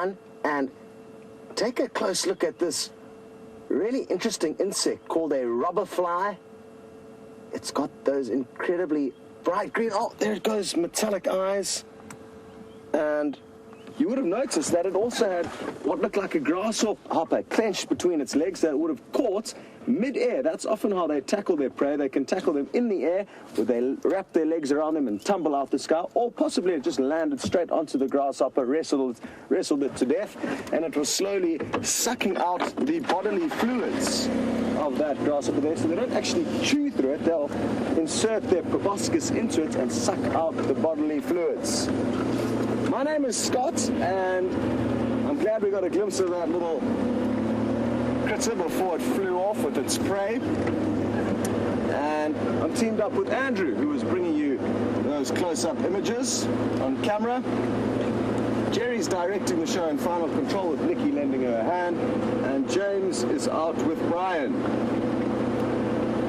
one and take a close look at this really interesting insect called a robber fly. It's got those incredibly bright green, oh, there it goes, metallic eyes. And you would have noticed that it also had what looked like a grasshopper clenched between its legs that it would have caught mid-air. That's often how they tackle their prey. They can tackle them in the air, where they wrap their legs around them and tumble out the sky, or possibly it just landed straight onto the grasshopper, wrestled it to death, and it was slowly sucking out the bodily fluids of that grasshopper there. So they don't actually chew through it. They'll insert their proboscis into it and suck out the bodily fluids. My name is Scott, and I'm glad we got a glimpse of that little critter before it flew off with its prey. And I'm teamed up with Andrew, who is bringing you those close-up images on camera. Jerry's directing the show in final control with Nikki lending her a hand, and James is out with Brian.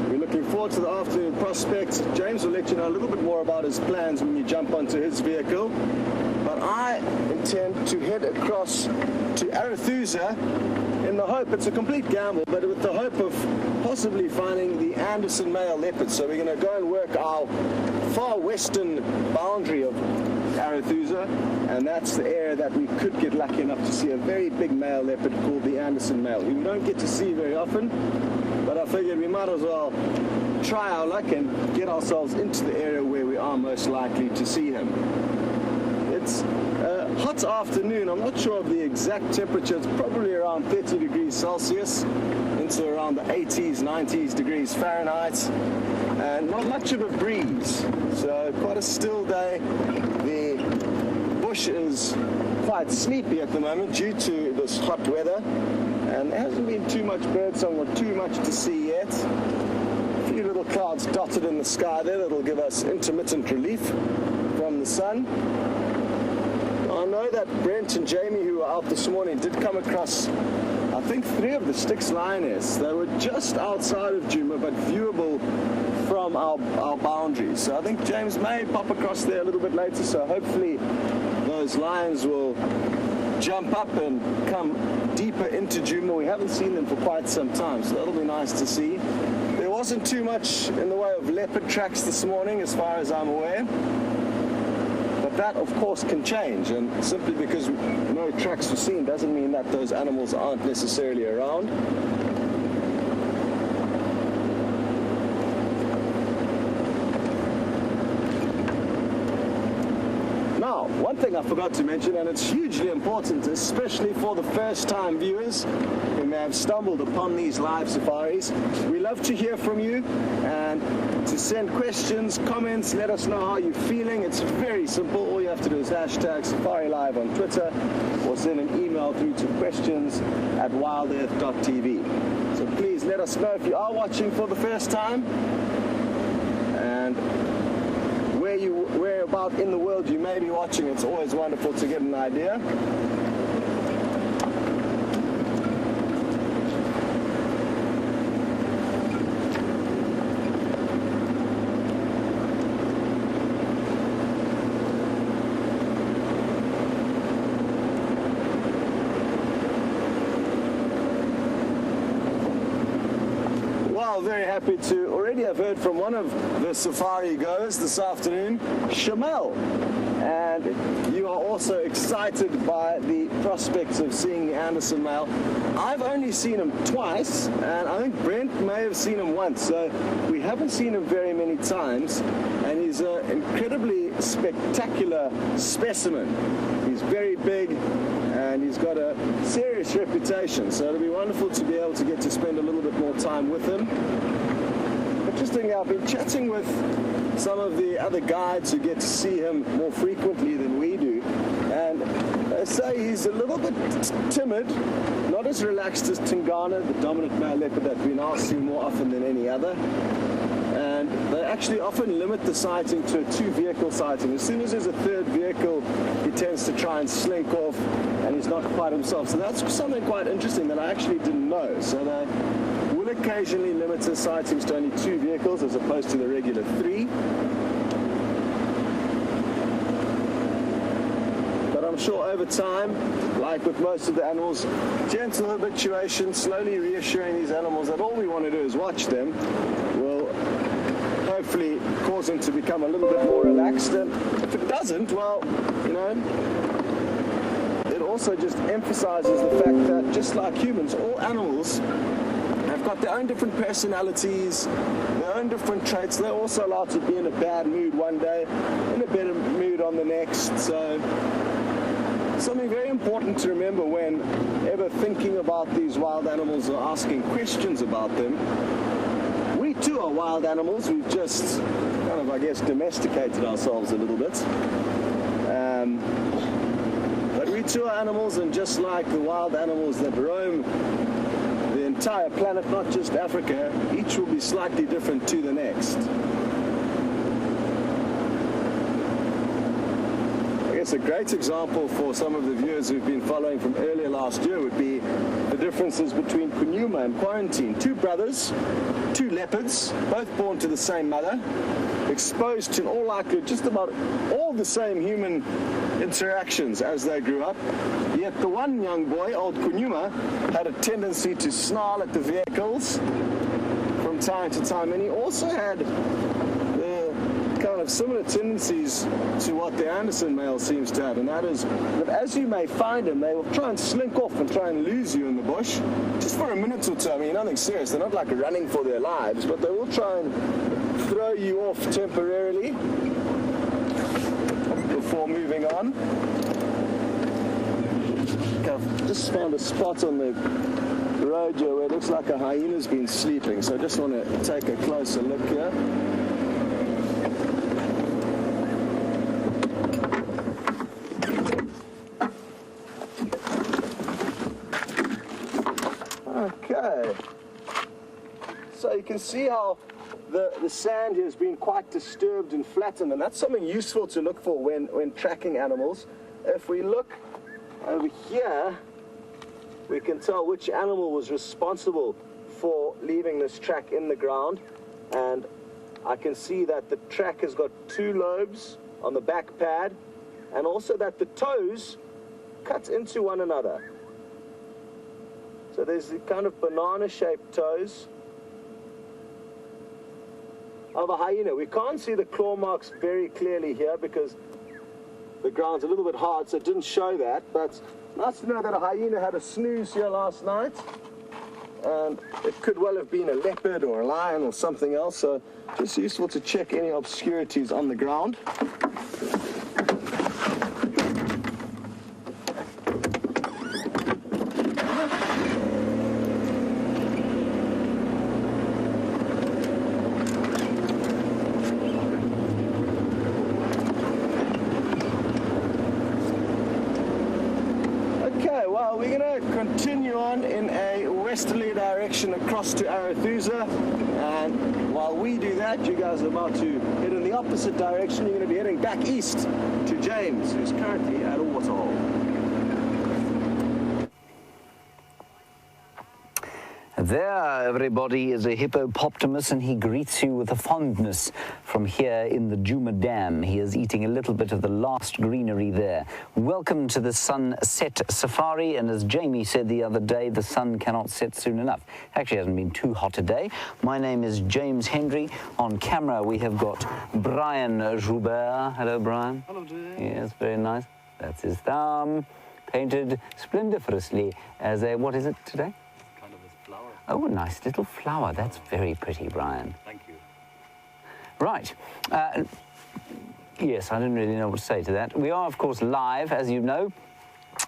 We're looking forward to the afternoon prospects. James will let you know a little bit more about his plans when you jump onto his vehicle. But I intend to head across to Arethusa in the hope, it's a complete gamble, but with the hope of possibly finding the Anderson male leopard. So we're going to go and work our far western boundary of Arethusa, and that's the area that we could get lucky enough to see a very big male leopard called the Anderson male, who we don't get to see very often, but I figured we might as well try our luck and get ourselves into the area where we are most likely to see him. It's a hot afternoon. I'm not sure of the exact temperature. It's probably around 30 degrees Celsius into around the 80s, 90s degrees Fahrenheit, and not much of a breeze. So quite a still day. The bush is quite sleepy at the moment due to this hot weather, and there hasn't been too much birdsong or too much to see yet. A few little clouds dotted in the sky there that'll give us intermittent relief from the sun. I know that Brent and Jamie, who were out this morning, did come across, I think, 3 of the Styx lioness. They were just outside of Djuma, but viewable from our boundaries. So I think James may pop across there a little bit later, so hopefully those lions will jump up and come deeper into Djuma. We haven't seen them for quite some time, so that'll be nice to see. There wasn't too much in the way of leopard tracks this morning, as far as I'm aware. That, of course, can change, and simply because no tracks were seen doesn't mean that those animals aren't necessarily around. Now, one thing I forgot to mention, and it's hugely important, especially for the first-time viewers who may have stumbled upon these live safaris, we love to hear from you and to send questions, comments, let us know how you're feeling. It's very simple. All you have to do is hashtag SafariLIVE on Twitter, or send an email through to questions@wildearth.tv. So please let us know if you are watching for the first time, and where about in the world you may be watching. It's always wonderful to get an idea. Very happy to already have heard from one of the safari goers this afternoon, Shamel, and you are also excited by the prospects of seeing the Anderson male. I've only seen him twice, and I think Brent may have seen him once, so we haven't seen him very many times, and he's an incredibly spectacular specimen. He's very big, and he's got a serious reputation, so it'll be wonderful to be able to get to spend a little bit more time with him. Interestingly, I've been chatting with some of the other guides who get to see him more frequently than we do, and they say he's a little bit timid, not as relaxed as Tingana, the dominant male leopard that we now see more often than any other. And they actually often limit the sighting to a 2-vehicle sighting. As soon as there's a 3rd vehicle, he tends to try and slink off, and he's not quite himself. So that's something quite interesting that I actually didn't know. So they will occasionally limit the sightings to only 2 vehicles as opposed to the regular 3. But I'm sure over time, like with most of the animals, gentle habituation, slowly reassuring these animals that all we want to do is watch them, will hopefully cause them to become a little bit more relaxed. And if it doesn't, well, you know, it also just emphasizes the fact that just like humans, all animals have got their own different personalities, their own different traits. They're also allowed to be in a bad mood one day, in a better mood on the next. So something very important to remember when ever thinking about these wild animals or asking questions about them. We too are wild animals. We've just kind of, I guess, domesticated ourselves a little bit. But we too are animals, and just like the wild animals that roam the entire planet, not just Africa, each will be slightly different to the next. I guess a great example for some of the viewers who've been following from earlier last year would be the differences between Kunyuma and Quarantine. Two brothers, two leopards, both born to the same mother, exposed to, in all likelihood, just about all the same human interactions as they grew up. Yet the one young boy, old Kunyuma, had a tendency to snarl at the vehicles from time to time, and he also had kind of similar tendencies to what the Anderson male seems to have, and that is that as you may find them, they will try and slink off and try and lose you in the bush, just for a minute or two. I mean, nothing serious. They're not like running for their lives, but they will try and throw you off temporarily before moving on. I've just found a spot on the road here where it looks like a hyena's been sleeping, so I just want to take a closer look here. Okay, so you can see how the sand here has been quite disturbed and flattened, and that's something useful to look for when tracking animals. If we look over here, we can tell which animal was responsible for leaving this track in the ground, and I can see that the track has got two lobes on the back pad, and also that the toes cut into one another. So there's the kind of banana-shaped toes of a hyena. We can't see the claw marks very clearly here because the ground's a little bit hard, so it didn't show that, but nice to know that a hyena had a snooze here last night, and it could well have been a leopard or a lion or something else, so just useful to check any obscurities on the ground. Well, we're going to continue on in a westerly direction across to Arathusa, and while we do that, you guys are about to head in the opposite direction. You're going to be heading back east to James, who's currently at a waterhole. There, everybody, is a hippopotamus, and he greets you with a fondness from here in the Djuma Dam. He is eating a little bit of the last greenery there. Welcome to the sunset safari, and as Jamie said the other day, the sun cannot set soon enough. Actually, it hasn't been too hot today. My name is James Hendry. On camera, we have got Brian Joubert. Hello, Brian. Hello, James. Yes, very nice. That's his thumb, painted splendiferously as a, what is it today? Oh, a nice little flower. That's very pretty, Brian. Thank you. Right. Yes, I don't really know what to say to that. We are, of course, live, as you know.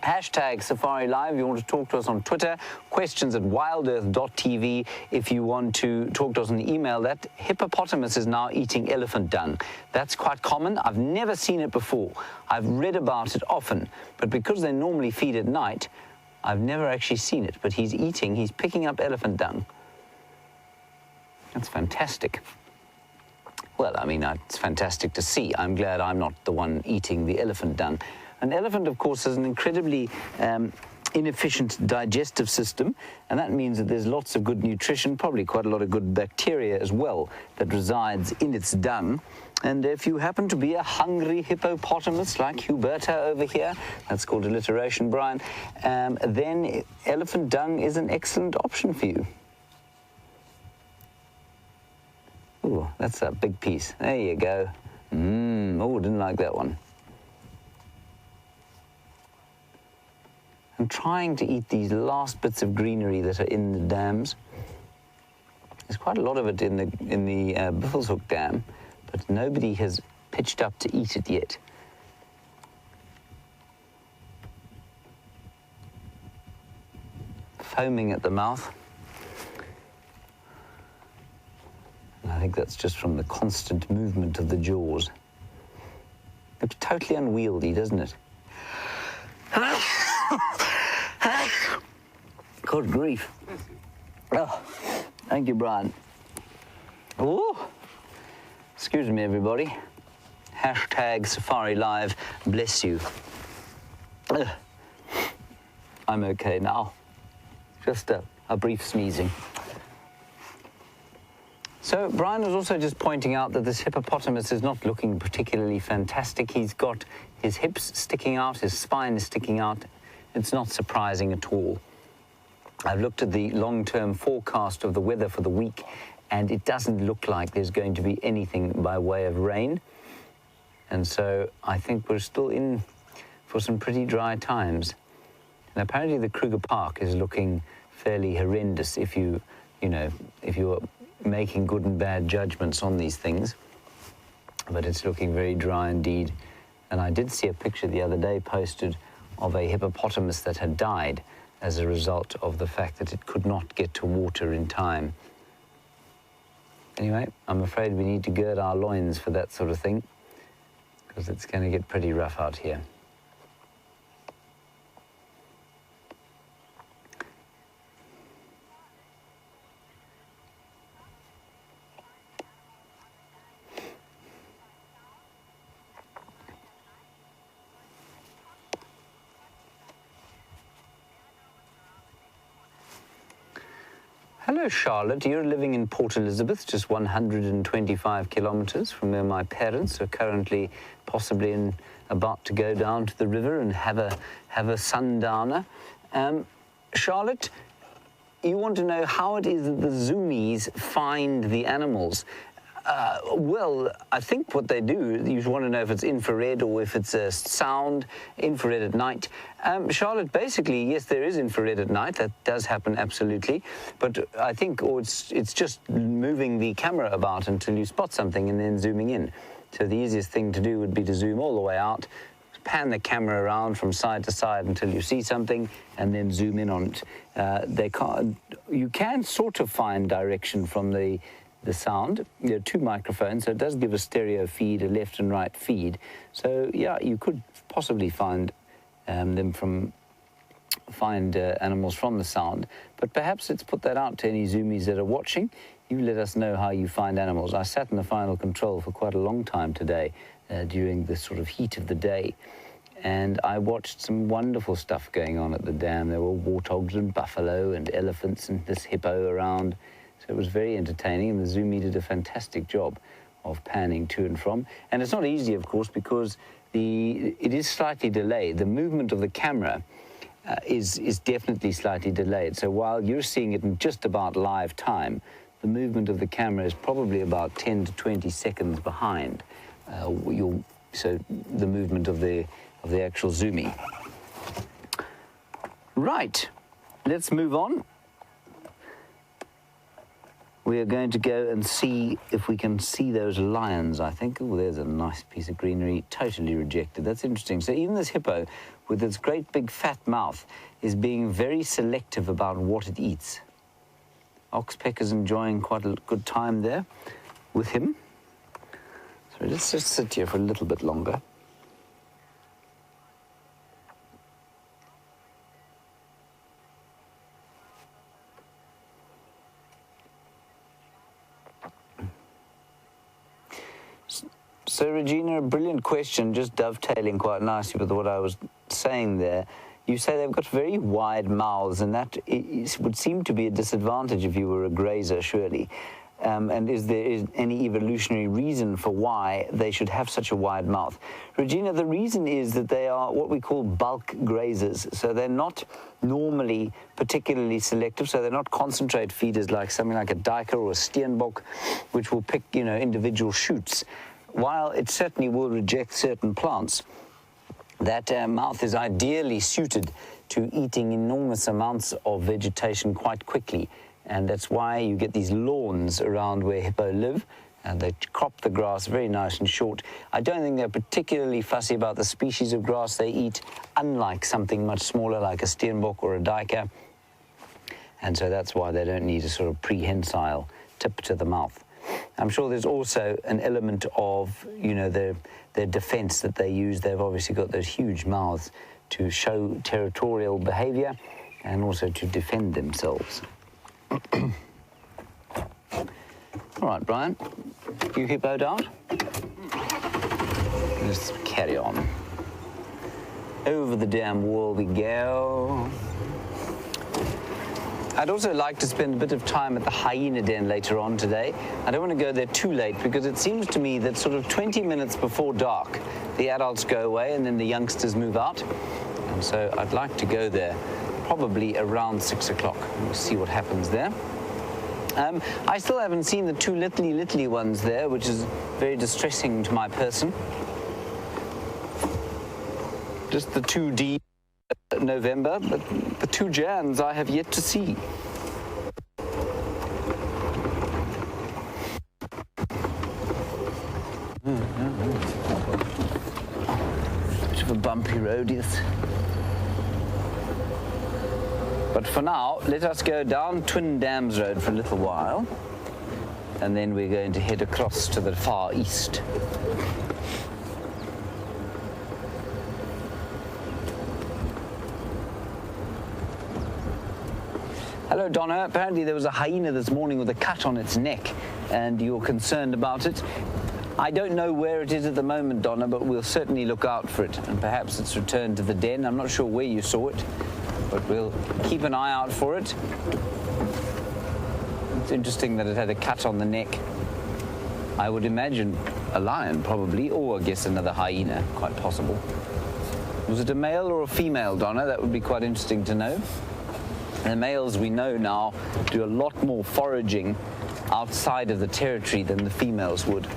Hashtag SafariLIVE. You want to talk to us on Twitter. Questions at wildearth.tv. If you want to talk to us on the email, that hippopotamus is now eating elephant dung. That's quite common. I've never seen it before. I've read about it often. But because they normally feed at night, I've never actually seen it, but he's picking up elephant dung. That's fantastic. Well, I mean, it's fantastic to see. I'm glad I'm not the one eating the elephant dung. An elephant, of course, is an incredibly inefficient digestive system, and that means that there's lots of good nutrition, probably quite a lot of good bacteria as well, that resides in its dung. And if you happen to be a hungry hippopotamus like Huberta over here, that's called alliteration, Brian, then elephant dung is an excellent option for you. Ooh, that's a big piece. There you go. Oh, didn't like that one. I'm trying to eat these last bits of greenery that are in the dams. There's quite a lot of it in the Buffelshoek Dam, but nobody has pitched up to eat it yet. Foaming at the mouth. And I think that's just from the constant movement of the jaws. Looks totally unwieldy, doesn't it? Good grief. Oh, thank you, Brian. Oh, excuse me, everybody. Hashtag SafariLIVE, bless you. I'm okay now. Just a brief sneezing. So Brian was also just pointing out that this hippopotamus is not looking particularly fantastic. He's got his hips sticking out, his spine is sticking out. It's not surprising at all. I've looked at the long-term forecast of the weather for the week, and it doesn't look like there's going to be anything by way of rain. And so I think we're still in for some pretty dry times. And apparently the Kruger Park is looking fairly horrendous if you're making good and bad judgments on these things. But it's looking very dry indeed. And I did see a picture the other day posted of a hippopotamus that had died as a result of the fact that it could not get to water in time. Anyway, I'm afraid we need to gird our loins for that sort of thing, because it's going to get pretty rough out here. Hello, Charlotte. You're living in Port Elizabeth, just 125 kilometers from where my parents are currently possibly about to go down to the river and have a sundowner. Charlotte, you want to know how it is that the zoomies find the animals. Well, I think what they do, you want to know if it's infrared or if it's a sound, infrared at night. Charlotte, basically, yes, there is infrared at night. That does happen, absolutely. But I think it's just moving the camera about until you spot something and then zooming in. So the easiest thing to do would be to zoom all the way out, pan the camera around from side to side until you see something, and then zoom in on it. You can sort of find direction from the sound. There are two microphones, so it does give a stereo feed, a left and right feed. So yeah, you could possibly find animals from the sound, but perhaps let's put that out to any zoomies that are watching. You let us know how you find animals. I sat in the final control for quite a long time today during the sort of heat of the day, and I watched some wonderful stuff going on at the dam. There were warthogs and buffalo and elephants and this hippo around. So it was very entertaining, and the zoomie did a fantastic job of panning to and from. And it's not easy, of course, because it is slightly delayed. The movement of the camera is definitely slightly delayed. So while you're seeing it in just about live time, the movement of the camera is probably about 10 to 20 seconds behind so the movement of the actual zoomie. Right, let's move on. We are going to go and see if we can see those lions, I think. Oh, there's a nice piece of greenery, totally rejected. That's interesting. So even this hippo, with its great big fat mouth, is being very selective about what it eats. Oxpecker's enjoying quite a good time there with him. So let's just sit here for a little bit longer. So, Regina, a brilliant question, just dovetailing quite nicely with what I was saying there. you say they've got very wide mouths, and that would seem to be a disadvantage if you were a grazer, surely. And is there any evolutionary reason for why they should have such a wide mouth? Regina, the reason is that they are what we call bulk grazers. So they're not normally particularly selective. So they're not concentrate feeders like something like a duiker or a steenbok, which will pick, individual shoots. While it certainly will reject certain plants, that mouth is ideally suited to eating enormous amounts of vegetation quite quickly. And that's why you get these lawns around where hippo live, and they crop the grass very nice and short. I don't think they're particularly fussy about the species of grass they eat, unlike something much smaller like a steenbok or a duiker. And so that's why they don't need a sort of prehensile tip to the mouth. I'm sure there's also an element of, their defense that they use. They've obviously got those huge mouths to show territorial behavior and also to defend themselves. All right, Brian, you hippoed out. Let's carry on. Over the damn wall we go. I'd also like to spend a bit of time at the hyena den later on today. I don't want to go there too late because it seems to me that sort of 20 minutes before dark, the adults go away and then the youngsters move out. And so I'd like to go there probably around 6 o'clock. We'll see what happens there. I still haven't seen the two little ones there, which is very distressing to my person. Just the 2D November, but the 2 Jans I have yet to see. Bit of a bumpy road, yes. But for now, let us go down Twin Dams Road for a little while, and then we're going to head across to the far east. Hello, Donna. Apparently there was a hyena this morning with a cut on its neck, and you're concerned about it. I don't know where it is at the moment, Donna, but we'll certainly look out for it, and perhaps it's returned to the den. I'm not sure where you saw it, but we'll keep an eye out for it. It's interesting that it had a cut on the neck. I would imagine a lion, probably, or I guess another hyena, quite possible. Was it a male or a female, Donna? That would be quite interesting to know. The males, we know now, do a lot more foraging outside of the territory than the females would.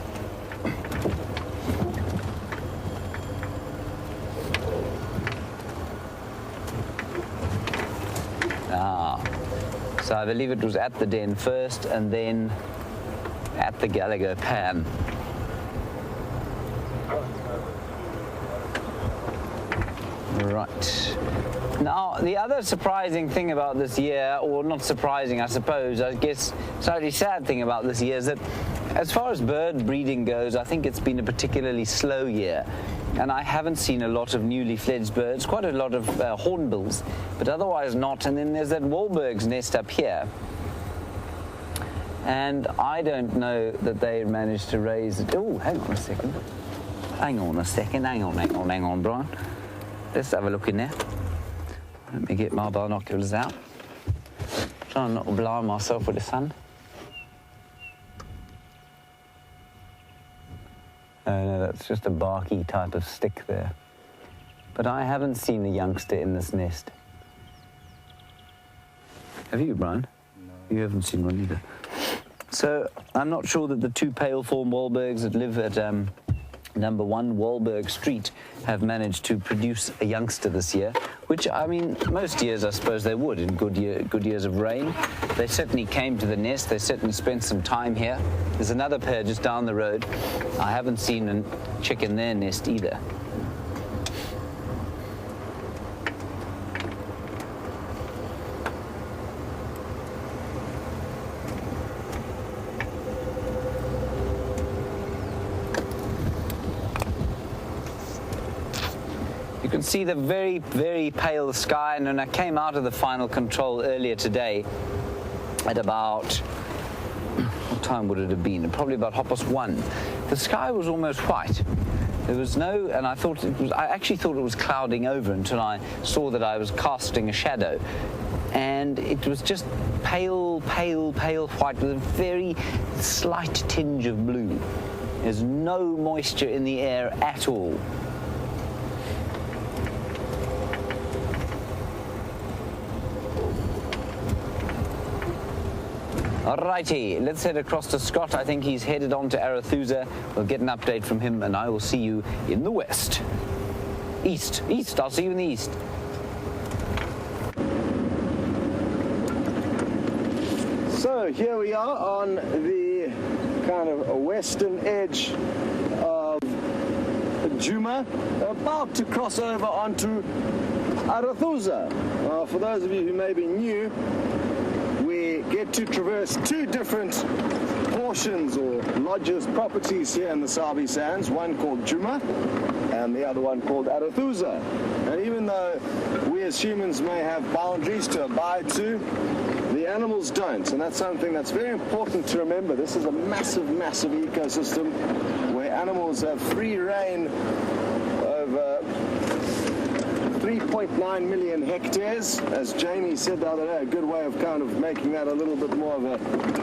So I believe it was at the den first and then at the Gallagher Pan. Right. Now, the other surprising thing about this year, or not surprising, I suppose, I guess slightly sad thing about this year is that as far as bird breeding goes, I think it's been a particularly slow year. And I haven't seen a lot of newly fledged birds, quite a lot of hornbills, but otherwise not. And then there's that Wahlberg's nest up here. And I don't know that they managed to raise it. Oh, hang on a second. Hang on, Brian. Let's have a look in there. Let me get my binoculars out. Try not to blind myself with the sun. Oh, no, that's just a barky type of stick there. But I haven't seen a youngster in this nest. Have you, Brian? No. You haven't seen one either. So I'm not sure that the two pale fawn Wahlbergs that live at number 1 Wahlberg Street have managed to produce a youngster this year, which, I mean, most years I suppose they would in good years of rain. They certainly came to the nest. They certainly spent some time here. There's another pair just down the road. I haven't seen a chick in their nest either. You can see the very, very pale sky, and when I came out of the final control earlier today at about, what time would it have been? Probably about 1:30. The sky was almost white, There was no, and I actually thought it was clouding over until I saw that I was casting a shadow. And it was just pale, pale, pale white with a very slight tinge of blue. There's no moisture in the air at all. Alrighty, let's head across to Scott. I think he's headed on to Arethusa. We'll get an update from him, and I will see you in the west. East, I'll see you in the east. So here we are on the kind of western edge of Djuma, about to cross over onto Arethusa. For those of you who may be new, we get to traverse two different portions or lodges, properties here in the Sabi Sands, one called Djuma and the other one called Arethusa. And even though we as humans may have boundaries to abide to, the animals don't, and that's something that's very important to remember. This is a massive, massive ecosystem where animals have free reign over 3.9 million hectares. As Jamie said the other day, a good way of kind of making that a little bit more of a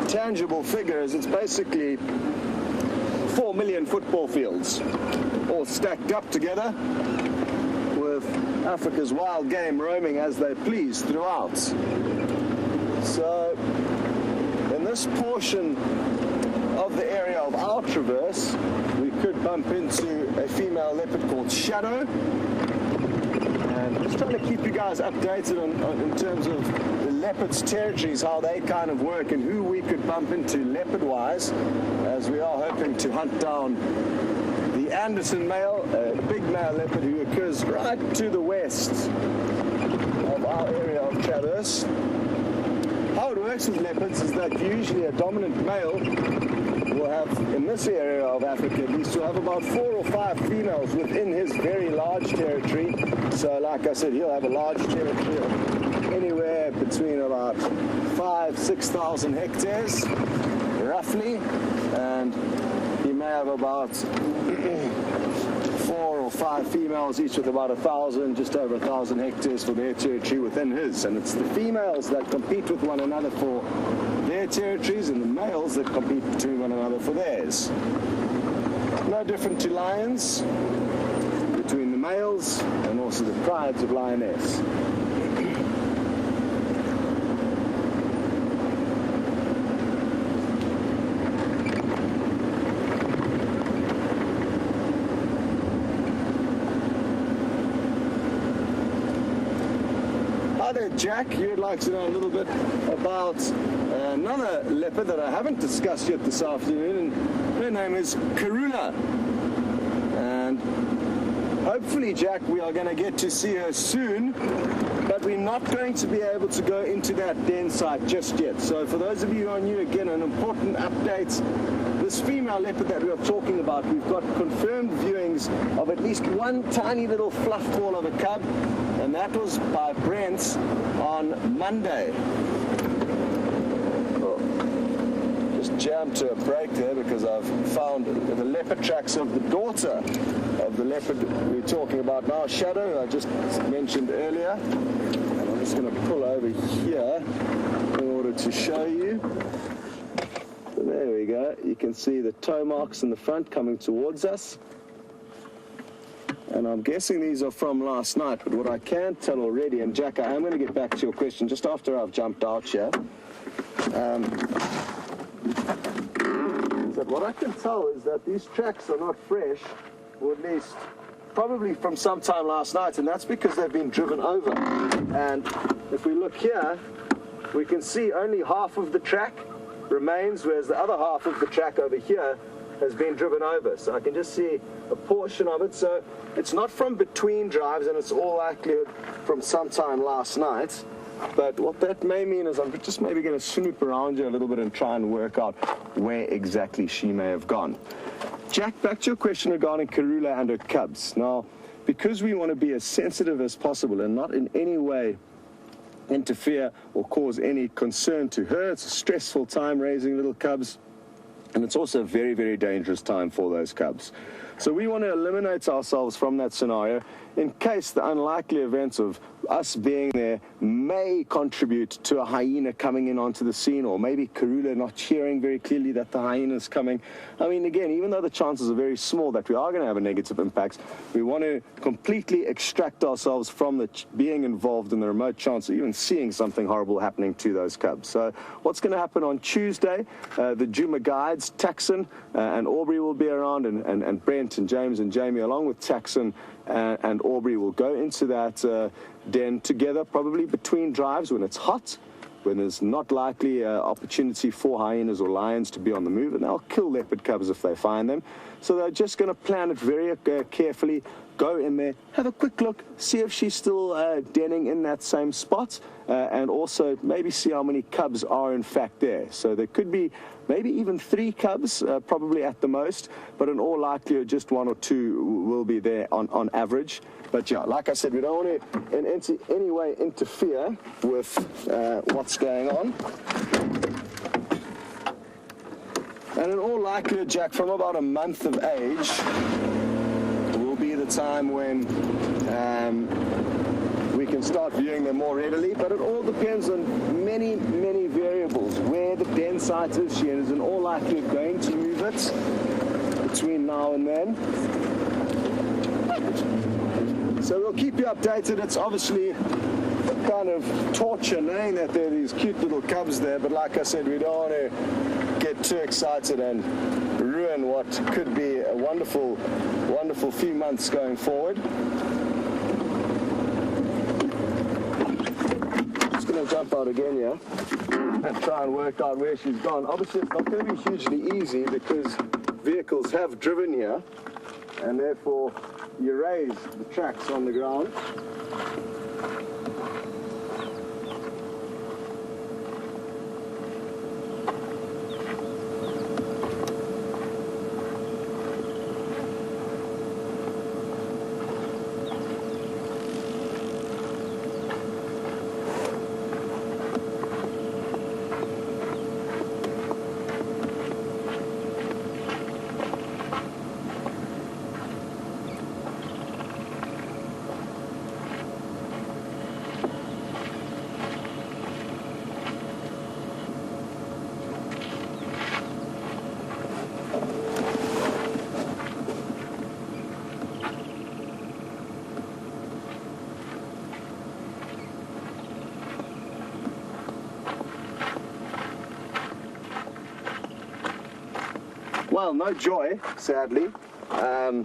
tangible figure is it's basically 4 million football fields all stacked up together with Africa's wild game roaming as they please throughout. So in this portion of the area of our traverse, we could bump into a female leopard called Shadow. And just trying to keep you guys updated on in terms of the leopard's territories, how they kind of work and who we could bump into leopard-wise, as we are hoping to hunt down the Anderson male, a big male leopard who occurs right to the west of our area of traverse. How it works with leopards is that usually a dominant male will have, in this area of Africa at least, will have about 4 or 5 females within his very large territory. So like I said, he'll have a large territory of anywhere between about 5,000–6,000 hectares, roughly, and he may have about 4 or 5 females, each with about 1,000, just over 1,000 hectares for their territory within his. And it's the females that compete with one another for their territories and the males that compete between one another for theirs. No different to lions, between the males and also the prides of lioness. Hi there, Jack. You'd like to know a little bit about another leopard that I haven't discussed yet this afternoon, and her name is Karula. And hopefully, Jack, we are going to get to see her soon, but we're not going to be able to go into that den site just yet. So for those of you who are new, again, an important update. This female leopard that we are talking about, we've got confirmed viewings of at least one tiny little fluff ball of a cub, and that was by Brent on Monday. Oh, just jammed to a break there because I've found the leopard tracks of the daughter of the leopard we're talking about now, Shadow, I just mentioned earlier. And I'm just going to pull over here in order to show you. There we go. You can see the toe marks in the front coming towards us. And I'm guessing these are from last night, but what I can tell already, and Jack, I am going to get back to your question just after I've jumped out here, is that what I can tell is that these tracks are not fresh, or at least probably from sometime last night, and that's because they've been driven over. And if we look here, we can see only half of the track remains, whereas the other half of the track over here has been driven over. So I can just see a portion of it. So it's not from between drives, and it's all likelihood from sometime last night. But what that may mean is I'm just maybe going to snoop around you a little bit and try and work out where exactly she may have gone. Jack, back to your question regarding Karula and her cubs. Now, because we want to be as sensitive as possible and not in any way interfere or cause any concern to her, it's a stressful time raising little cubs. And it's also a very, very dangerous time for those cubs. So we want to eliminate ourselves from that scenario in case the unlikely events of us being there may contribute to a hyena coming in onto the scene, or maybe Karula not hearing very clearly that the hyena is coming. I mean, again, even though the chances are very small that we are going to have a negative impact, we want to completely extract ourselves from the being involved in the remote chance of even seeing something horrible happening to those cubs. So what's going to happen on Tuesday, the Juma guides, Taxon and Aubrey will be around, and Brent and James and Jamie, along with Taxon and Aubrey, will go into that den together, probably between drives when it's hot, when there's not likely opportunity for hyenas or lions to be on the move, and they'll kill leopard cubs if they find them. So they're just going to plan it very carefully, go in there, have a quick look, see if she's still denning in that same spot, and also maybe see how many cubs are in fact there. So there could be maybe even 3 cubs, probably at the most, but in all likelihood just 1 or 2 will be there on average. But yeah, like I said, we don't want to in any way interfere with what's going on. And in all likelihood, Jack, from about a month of age will be the time when we can start viewing them more readily, but it all depends on many, many variables. Where the den site is, she is in all likelihood going to move it between now and then. So we'll keep you updated. It's obviously kind of torture knowing that there are these cute little cubs there, but like I said, we don't want to get too excited and ruin what could be a wonderful, wonderful few months going forward. Just going to jump out again here and try and work out where she's gone. Obviously, it's not going to be hugely easy because vehicles have driven here, and therefore you raise the tracks on the ground. Well, no joy, sadly, but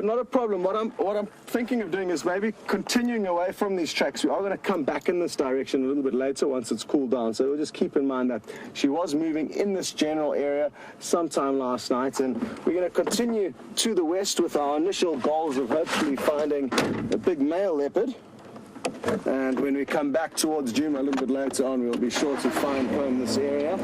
not a problem. What I'm thinking of doing is maybe continuing away from these tracks. We are going to come back in this direction a little bit later once it's cooled down. So we'll just keep in mind that she was moving in this general area sometime last night, and we're going to continue to the west with our initial goals of hopefully finding a big male leopard. And when we come back towards Juma a little bit later on, we'll be sure to fine comb this area.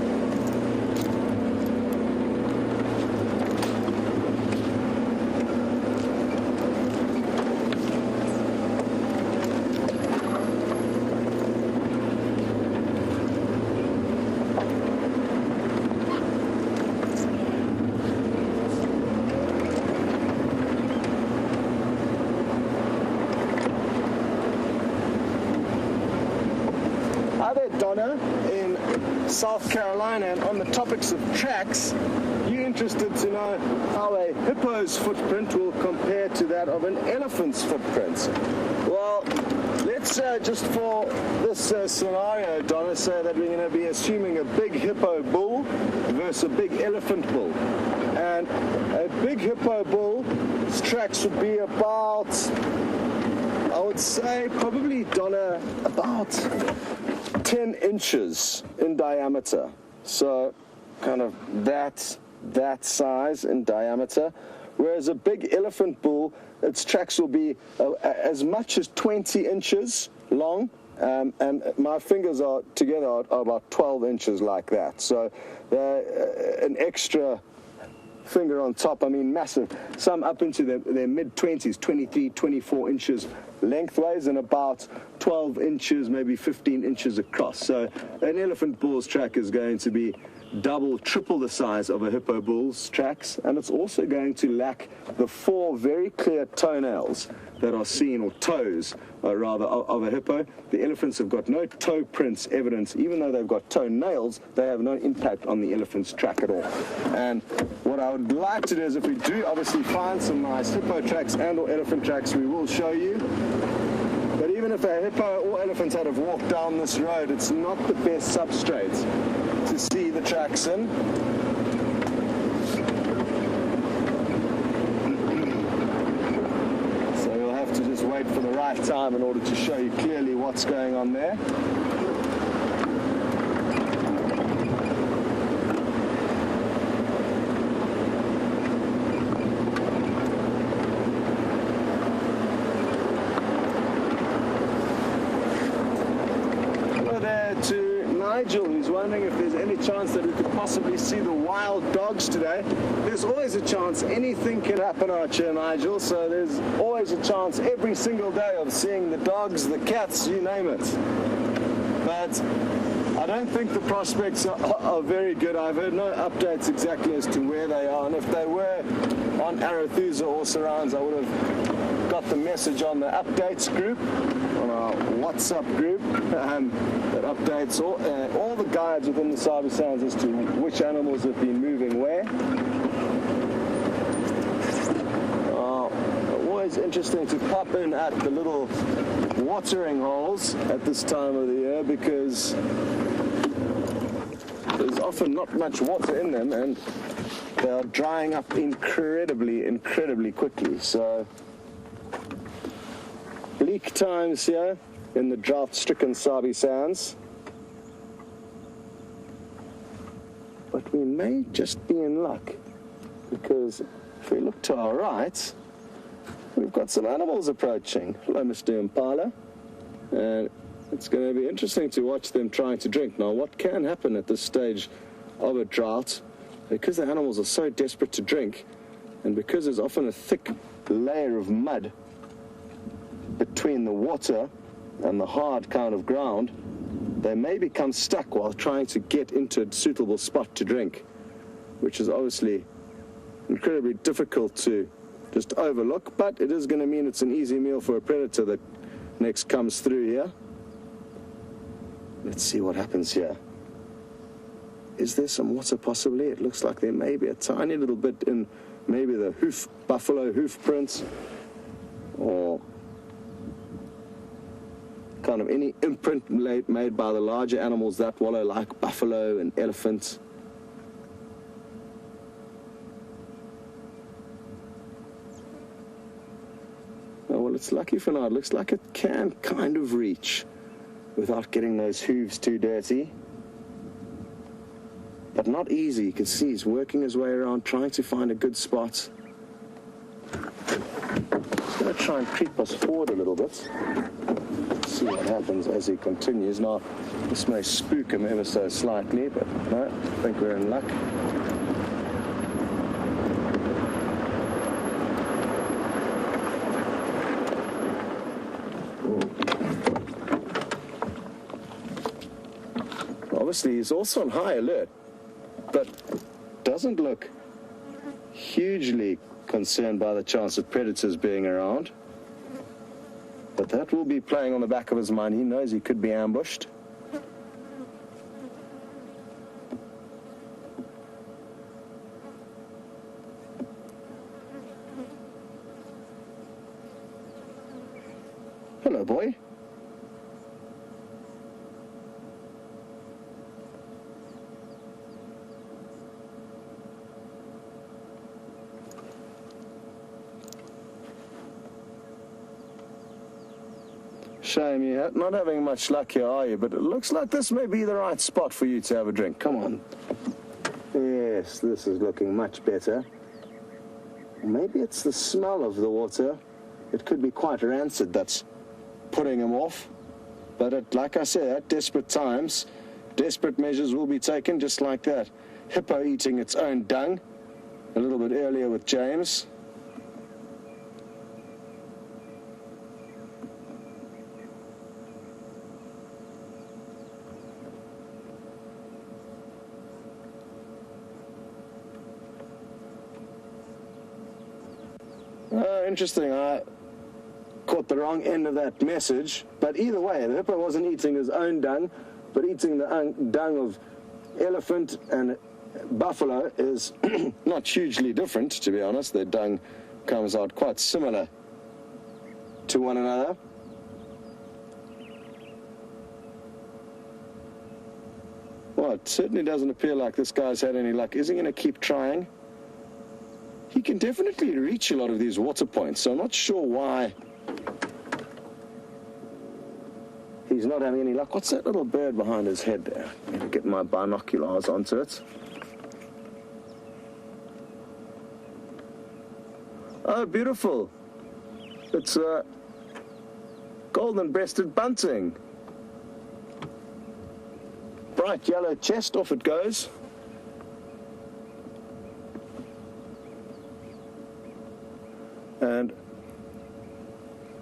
Donna in South Carolina, and on the topics of tracks, you're interested to know how a hippo's footprint will compare to that of an elephant's footprint. Well, let's just for this scenario, Donna, say that we're going to be assuming a big hippo bull versus a big elephant bull. And a big hippo bull's tracks would be about, I would say, probably, Donna, about 10 inches in diameter. So kind of that size in diameter. Whereas a big elephant bull, its tracks will be as much as 20 inches long. And my fingers are together are about 12 inches like that. So an extra finger on top, I mean massive. Some up into their mid-20s, 23, 24 inches lengthways, and about 12 inches, maybe 15 inches across. So an elephant bull's track is going to be double, triple the size of a hippo bull's tracks, and it's also going to lack the 4 very clear toenails that are seen, or toes, rather, of a hippo. The elephants have got no toe prints evidence. Even though they've got toenails, they have no impact on the elephant's track at all. And what I would like to do is, if we do obviously find some nice hippo tracks and or elephant tracks, we will show you. But even if a hippo or elephant had have walked down this road, it's not the best substrate to see the tracks in. So you'll have to just wait for the right time in order to show you clearly what's going on there. Nigel, who's wondering if there's any chance that we could possibly see the wild dogs today. There's always a chance. Anything can happen out here, Nigel, so there's always a chance every single day of seeing the dogs, the cats, you name it. But I don't think the prospects are very good. I've heard no updates exactly as to where they are, and if they were on Arathusa or surrounds, I would have got the message on the updates group, on our WhatsApp group, that updates all the guides within the Sabi Sands as to which animals have been moving where. Always interesting to pop in at the little watering holes at this time of the year, because there's often not much water in them and they are drying up incredibly quickly. So bleak times here in the drought-stricken Sabi Sands. But we may just be in luck, because if we look to our right, we've got some animals approaching. Hello, Mr. Impala. And it's going to be interesting to watch them trying to drink. Now, what can happen at this stage of a drought, because the animals are so desperate to drink, and because there's often a thick layer of mud between the water and the hard kind of ground, they may become stuck while trying to get into a suitable spot to drink, which is obviously incredibly difficult to just overlook, but it is going to mean it's an easy meal for a predator that next comes through here. Let's see what happens here. Is there some water possibly? It looks like there may be a tiny little bit in maybe the buffalo hoof prints, or kind of any imprint made by the larger animals that wallow, like buffalo and elephant. Oh, well, it's lucky for now. It looks like it can kind of reach without getting those hooves too dirty. But not easy. You can see he's working his way around, trying to find a good spot. He's going to try and creep us forward a little bit. See what happens as he continues. Now, this may spook him ever so slightly, but no, I think we're in luck. Obviously, he's also on high alert, but doesn't look hugely concerned by the chance of predators being around. But that will be playing on the back of his mind. He knows he could be ambushed. Hello, boy. Shame you're not having much luck here, are you? But it looks like this may be the right spot for you to have a drink. Come on. Yes, this is looking much better. Maybe it's the smell of the water. It could be quite rancid that's putting him off. But like I said, at desperate times, desperate measures will be taken, just like that. Hippo eating its own dung a little bit earlier with James. Interesting. I caught the wrong end of that message. But either way, the hippo wasn't eating his own dung, but eating the dung of elephant and buffalo is not hugely different, to be honest. Their dung comes out quite similar to one another. Well, it certainly doesn't appear like this guy's had any luck. Is he going to keep trying? He can definitely reach a lot of these water points, so I'm not sure why he's not having any luck. What's that little bird behind his head there? I'm going to get my binoculars onto it. Oh, beautiful. It's a golden-breasted bunting. Bright yellow chest, off it goes. And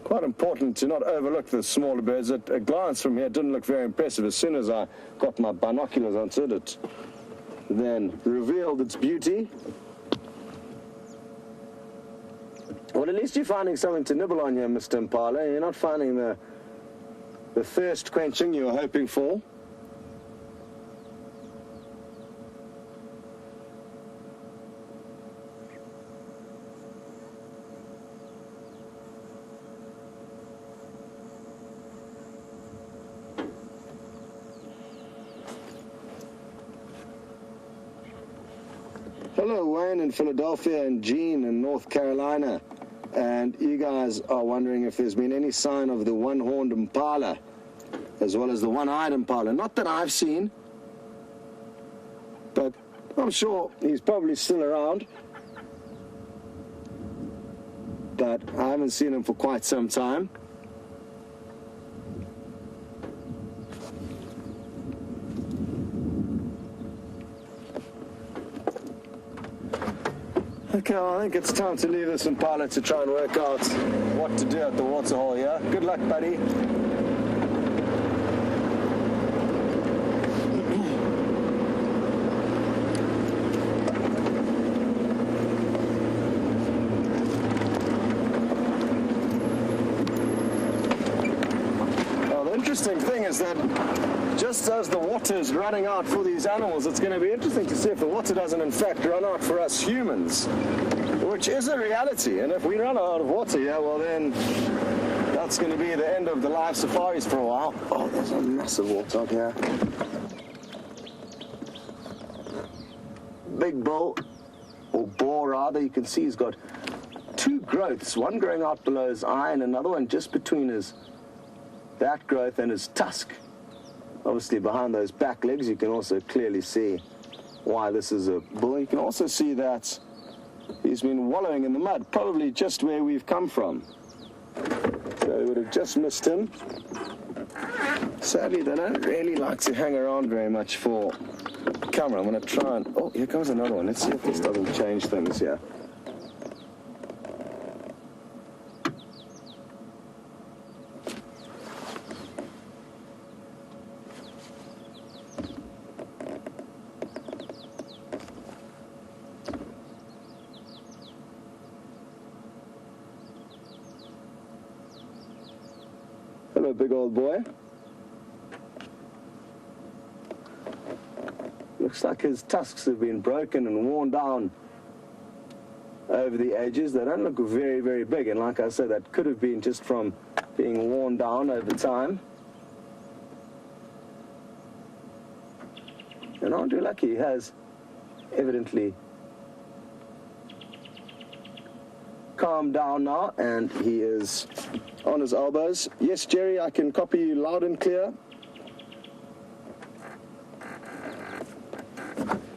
quite important to not overlook the smaller birds. At a glance from here, it didn't look very impressive. As soon as I got my binoculars onto it, it then revealed its beauty. Well, at least you're finding something to nibble on here, Mr. Impala. You're not finding the thirst quenching you were hoping for. Hello, Wayne in Philadelphia and Gene in North Carolina. And you guys are wondering if there's been any sign of the one-horned impala, as well as the one-eyed impala. Not that I've seen, but I'm sure he's probably still around. But I haven't seen him for quite some time. Okay, well, I think it's time to leave this impala to try and work out what to do at the waterhole here. Good luck, buddy. Well, the interesting thing is that just as the water is running out for these animals, it's going to be interesting to see if the water doesn't in fact run out for us humans, which is a reality. And if we run out of water here, well then that's going to be the end of the live safaris for a while. Oh, there's a massive warthog here. Big bull, or boar rather. You can see he's got two growths, one growing out below his eye and another one just between that growth and his tusk. Obviously, behind those back legs, you can also clearly see why this is a bull. You can also see that he's been wallowing in the mud, probably just where we've come from. So we would have just missed him. Sadly, they don't really like to hang around very much for camera. I'm going to try and... Oh, here comes another one. Let's see if this doesn't change things here. Hello, big old boy. Looks like his tusks have been broken and worn down over the ages. They don't look very, very big, and like I said, that could have been just from being worn down over time. And aren't we lucky he has evidently calmed down now, and he is on his elbows. Yes, Jerry, I can copy you loud and clear.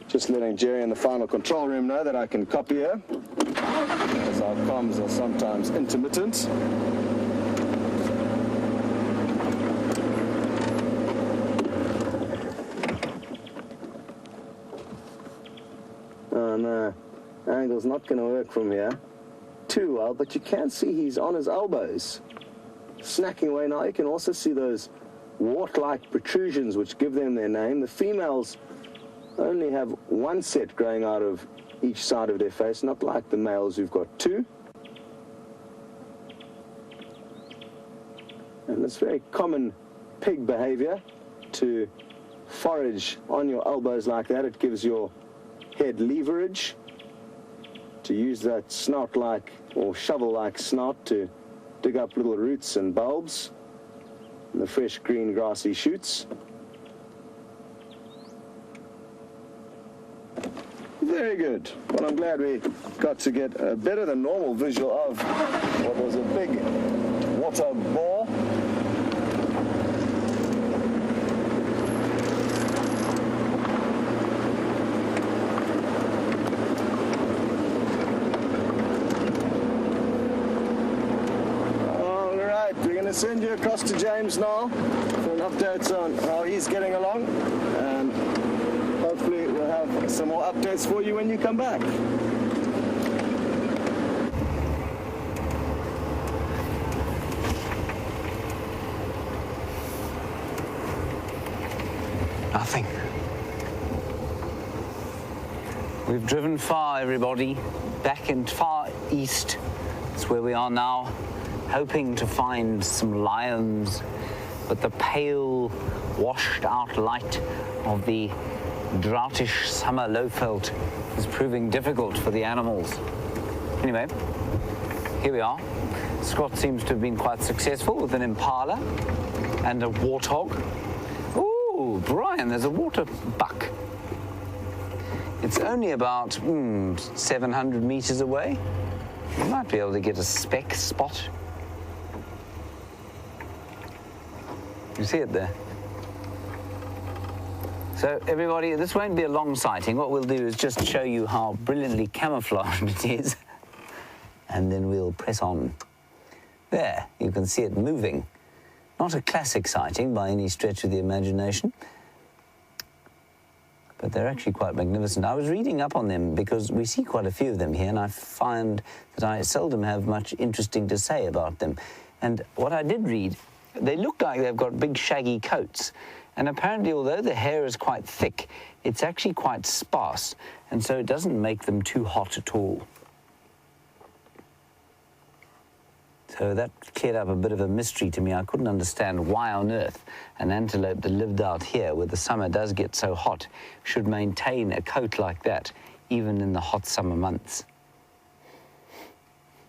Just letting Jerry in the final control room know that I can copy her, as our comms are sometimes intermittent. Oh no, angle's not going to work from here too well, but you can see he's on his elbows, snacking away. Now you can also see those wart-like protrusions which give them their name. The females only have one set growing out of each side of their face, not like the males who've got two. And it's very common pig behavior to forage on your elbows like that. It gives your head leverage to use that snout-like or shovel-like snout to dig up little roots and bulbs in the fresh green grassy shoots. Very good. Well, I'm glad we got to get a better than normal visual of what was a big water bore. All right, we're going to send you across to James now for an update on how he's getting along, and hopefully we'll have some more updates for you when you come back. Nothing. We've driven far, everybody, back in far east. That's where we are now, hoping to find some lions, but the pale, washed out light of the droughttish summer Lowveld is proving difficult for the animals. Anyway, here we are. Scott seems to have been quite successful with an impala and a warthog. Ooh, Brian, there's a water buck. It's only about 700 meters away. You might be able to get a speck spot. You see it there? So everybody, this won't be a long sighting. What we'll do is just show you how brilliantly camouflaged it is, and then we'll press on. There, you can see it moving. Not a classic sighting by any stretch of the imagination, but they're actually quite magnificent. I was reading up on them because we see quite a few of them here, and I find that I seldom have much interesting to say about them. And what I did read, they look like they've got big shaggy coats. And apparently, although the hair is quite thick, it's actually quite sparse, and so it doesn't make them too hot at all. So that cleared up a bit of a mystery to me. I couldn't understand why on earth an antelope that lived out here, where the summer does get so hot, should maintain a coat like that, even in the hot summer months.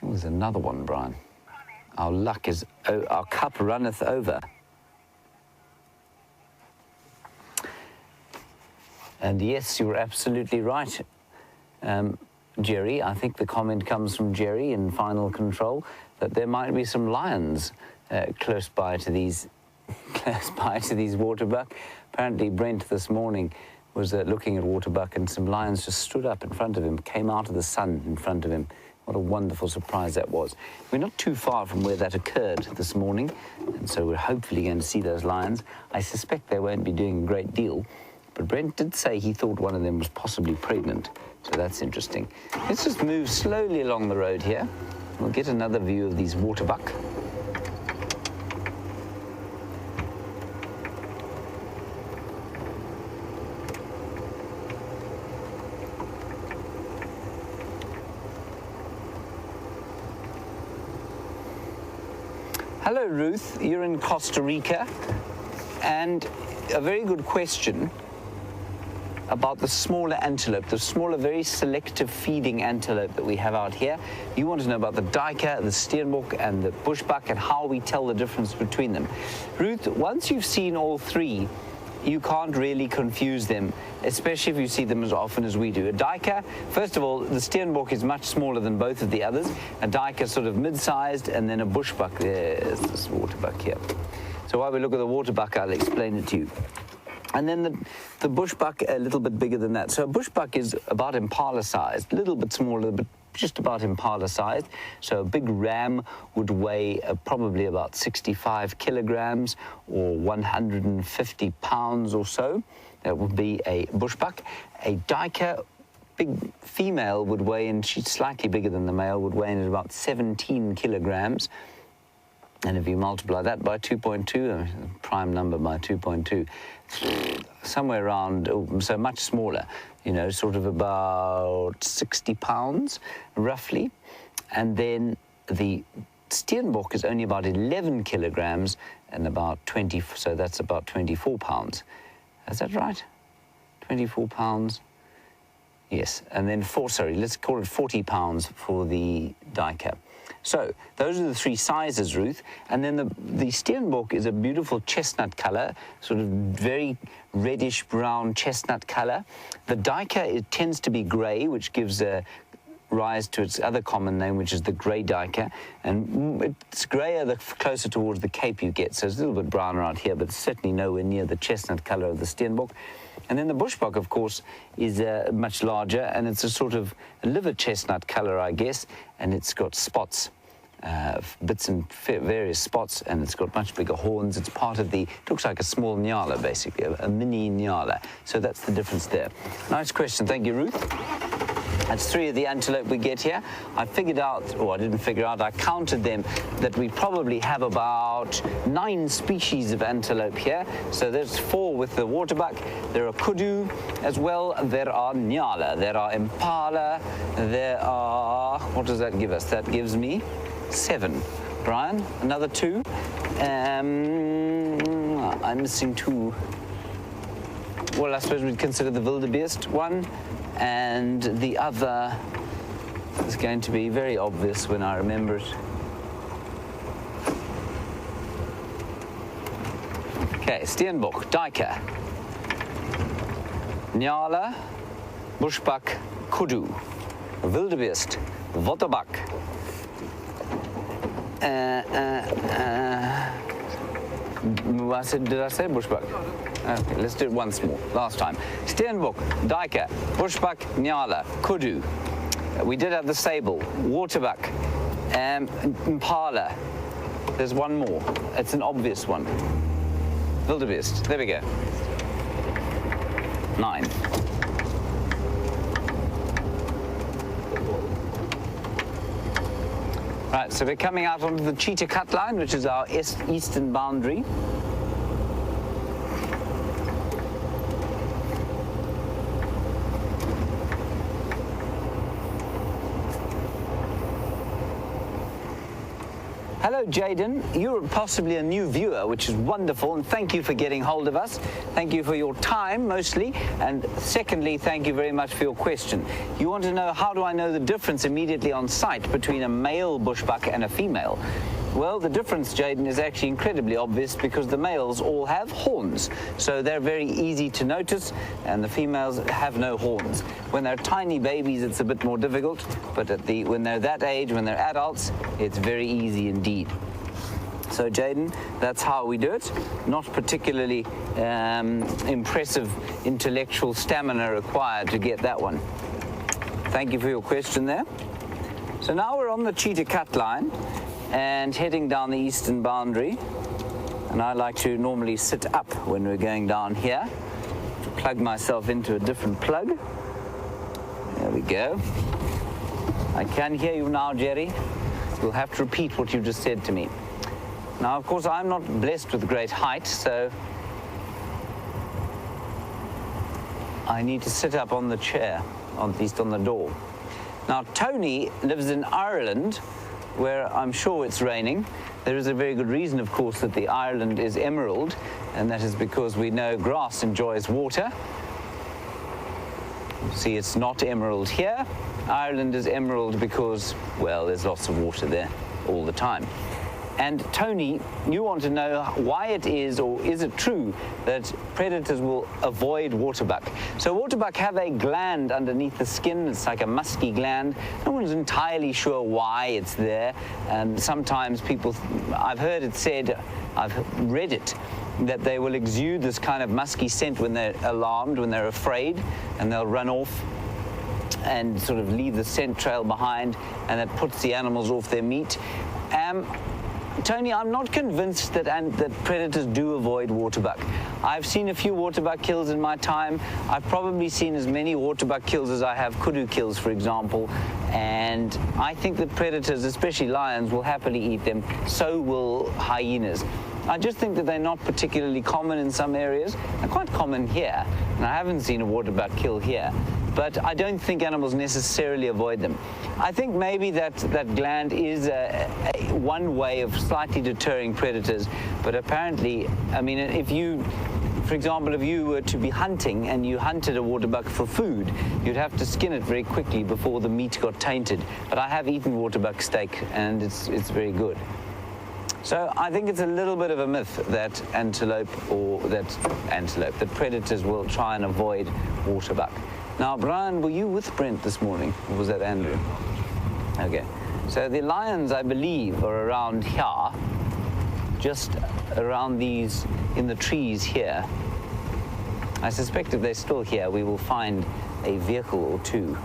There's another one, Brian. Our luck is, our cup runneth over. And yes, you're absolutely right, Jerry. I think the comment comes from Jerry in Final Control that there might be some lions close by to these waterbuck. Apparently, Brent this morning was looking at waterbuck, and some lions just stood up in front of him, came out of the sun in front of him. What a wonderful surprise that was. We're not too far from where that occurred this morning, and so we're hopefully going to see those lions. I suspect they won't be doing a great deal. But Brent did say he thought one of them was possibly pregnant, so that's interesting. Let's just move slowly along the road here. We'll get another view of these waterbuck. Hello, Ruth. You're in Costa Rica, and a very good question about the smaller antelope, the smaller, very selective feeding antelope that we have out here. You want to know about the duiker, the steenbok, and the bushbuck, and how we tell the difference between them. Ruth, once you've seen all three, you can't really confuse them, especially if you see them as often as we do. A duiker, first of all, the steenbok is much smaller than both of the others. A duiker sort of mid-sized, and then a bushbuck. There's this waterbuck here. So while we look at the waterbuck, I'll explain it to you. And then the bushbuck, a little bit bigger than that. So a bushbuck is about impala-sized, a little bit smaller, but just about impala-sized. So a big ram would weigh probably about 65 kilograms or 150 pounds or so. That would be a bushbuck. A duiker, big female, would weigh in, she's slightly bigger than the male, would weigh in at about 17 kilograms. And if you multiply that by 2.2, prime number by 2.2, somewhere around, so much smaller, you know, sort of about 60 pounds, roughly. And then the steenbok is only about 11 kilograms and about 20, so that's about 24 pounds. Is that right? 24 pounds. Yes, and then let's call it 40 pounds for the duiker. So those are the three sizes, Ruth. And then the steenbok is a beautiful chestnut color, sort of very reddish brown chestnut color. The duiker, it tends to be gray, which gives a rise to its other common name, which is the grey duiker. And it's greyer the closer towards the Cape you get, so it's a little bit browner out here, but it's certainly nowhere near the chestnut color of the steenbok. And then the bushbuck, of course, is much larger, and it's a sort of liver chestnut color, I guess, and it's got spots, bits and various spots, and it's got much bigger horns. It's part of it looks like a small nyala, basically, a mini nyala. So that's the difference there. Nice question. Thank you, Ruth. That's three of the antelope we get here. I figured out, or I didn't figure out, I counted them, that we probably have about 9 species of antelope here. So there's 4 with the waterbuck. There are kudu as well. There are nyala. There are impala. There are, what does that give us? That gives me 7. Brian, another 2. I'm missing 2. Well, I suppose we'd consider the wildebeest one. And the other is going to be very obvious when I remember it. Okay, steenbok, duiker, nyala, bushbuck, kudu, wildebeest, waterbuck. Did I say bushbuck? Okay, let's do it once more. Last time. Steenbok, duiker, bushbuck, nyala, kudu. We did have the sable, waterbuck, impala. There's one more. It's an obvious one. Wildebeest. There we go. 9. Right, so we're coming out onto the cheetah cut line, which is our eastern boundary. Hello, Jaden. You're possibly a new viewer, which is wonderful, and thank you for getting hold of us. Thank you for your time, mostly, and secondly, thank you very much for your question. You want to know, how do I know the difference immediately on sight between a male bushbuck and a female? Well, the difference, Jaden, is actually incredibly obvious because the males all have horns. So they're very easy to notice, and the females have no horns. When they're tiny babies, it's a bit more difficult, but when they're that age, when they're adults, it's very easy indeed. So, Jaden, that's how we do it. Not particularly impressive intellectual stamina required to get that one. Thank you for your question there. So now we're on the cheetah cut line and heading down the eastern boundary, and I like to normally sit up when we're going down here to plug myself into a different plug. There we go. I can hear you now, Jerry. You'll have to repeat what you just said to me. Now, of course, I'm not blessed with great height, so I need to sit up on the chair, at least on the door. Now, Tony lives in Ireland, where I'm sure it's raining. There is a very good reason, of course, that the Ireland is emerald, and that is because we know grass enjoys water. See, it's not emerald here. Ireland is emerald because, well, there's lots of water there all the time. And Tony, you want to know why it is, or is it true, that predators will avoid waterbuck? So waterbuck have a gland underneath the skin. It's like a musky gland. No one's entirely sure why it's there. And sometimes people, I've heard it said, I've read it, that they will exude this kind of musky scent when they're alarmed, when they're afraid, and they'll run off and sort of leave the scent trail behind, and that puts the animals off their meat. Tony, I'm not convinced that predators do avoid waterbuck. I've seen a few waterbuck kills in my time. I've probably seen as many waterbuck kills as I have kudu kills, for example. And I think that predators, especially lions, will happily eat them. So will hyenas. I just think that they're not particularly common in some areas. They're quite common here, and I haven't seen a waterbuck kill here. but I don't think animals necessarily avoid them. I think maybe that gland is one way of slightly deterring predators, but apparently, I mean, if you, for example, if you were to be hunting and you hunted a waterbuck for food, you'd have to skin it very quickly before the meat got tainted. But I have eaten waterbuck steak, and it's very good. So I think it's a little bit of a myth that that predators will try and avoid waterbuck. Now, Brian, were you with Brent this morning, or was that Andrew? Okay. So the lions, I believe, are around here, just around these, in the trees here. I suspect if they're still here, we will find a vehicle or two.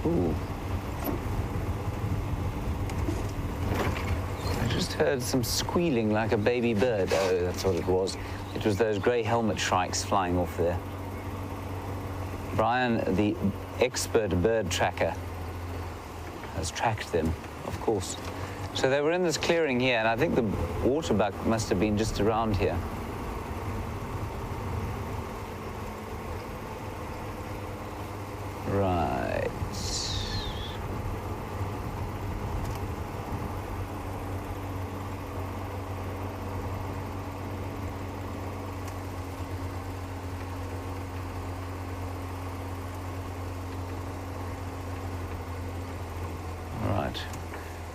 Ooh. I just heard some squealing like a baby bird. Oh, that's what it was. It was those grey helmet shrikes flying off there. Brian, the expert bird tracker, has tracked them, of course. So they were in this clearing here, and I think the waterbuck must have been just around here. Right.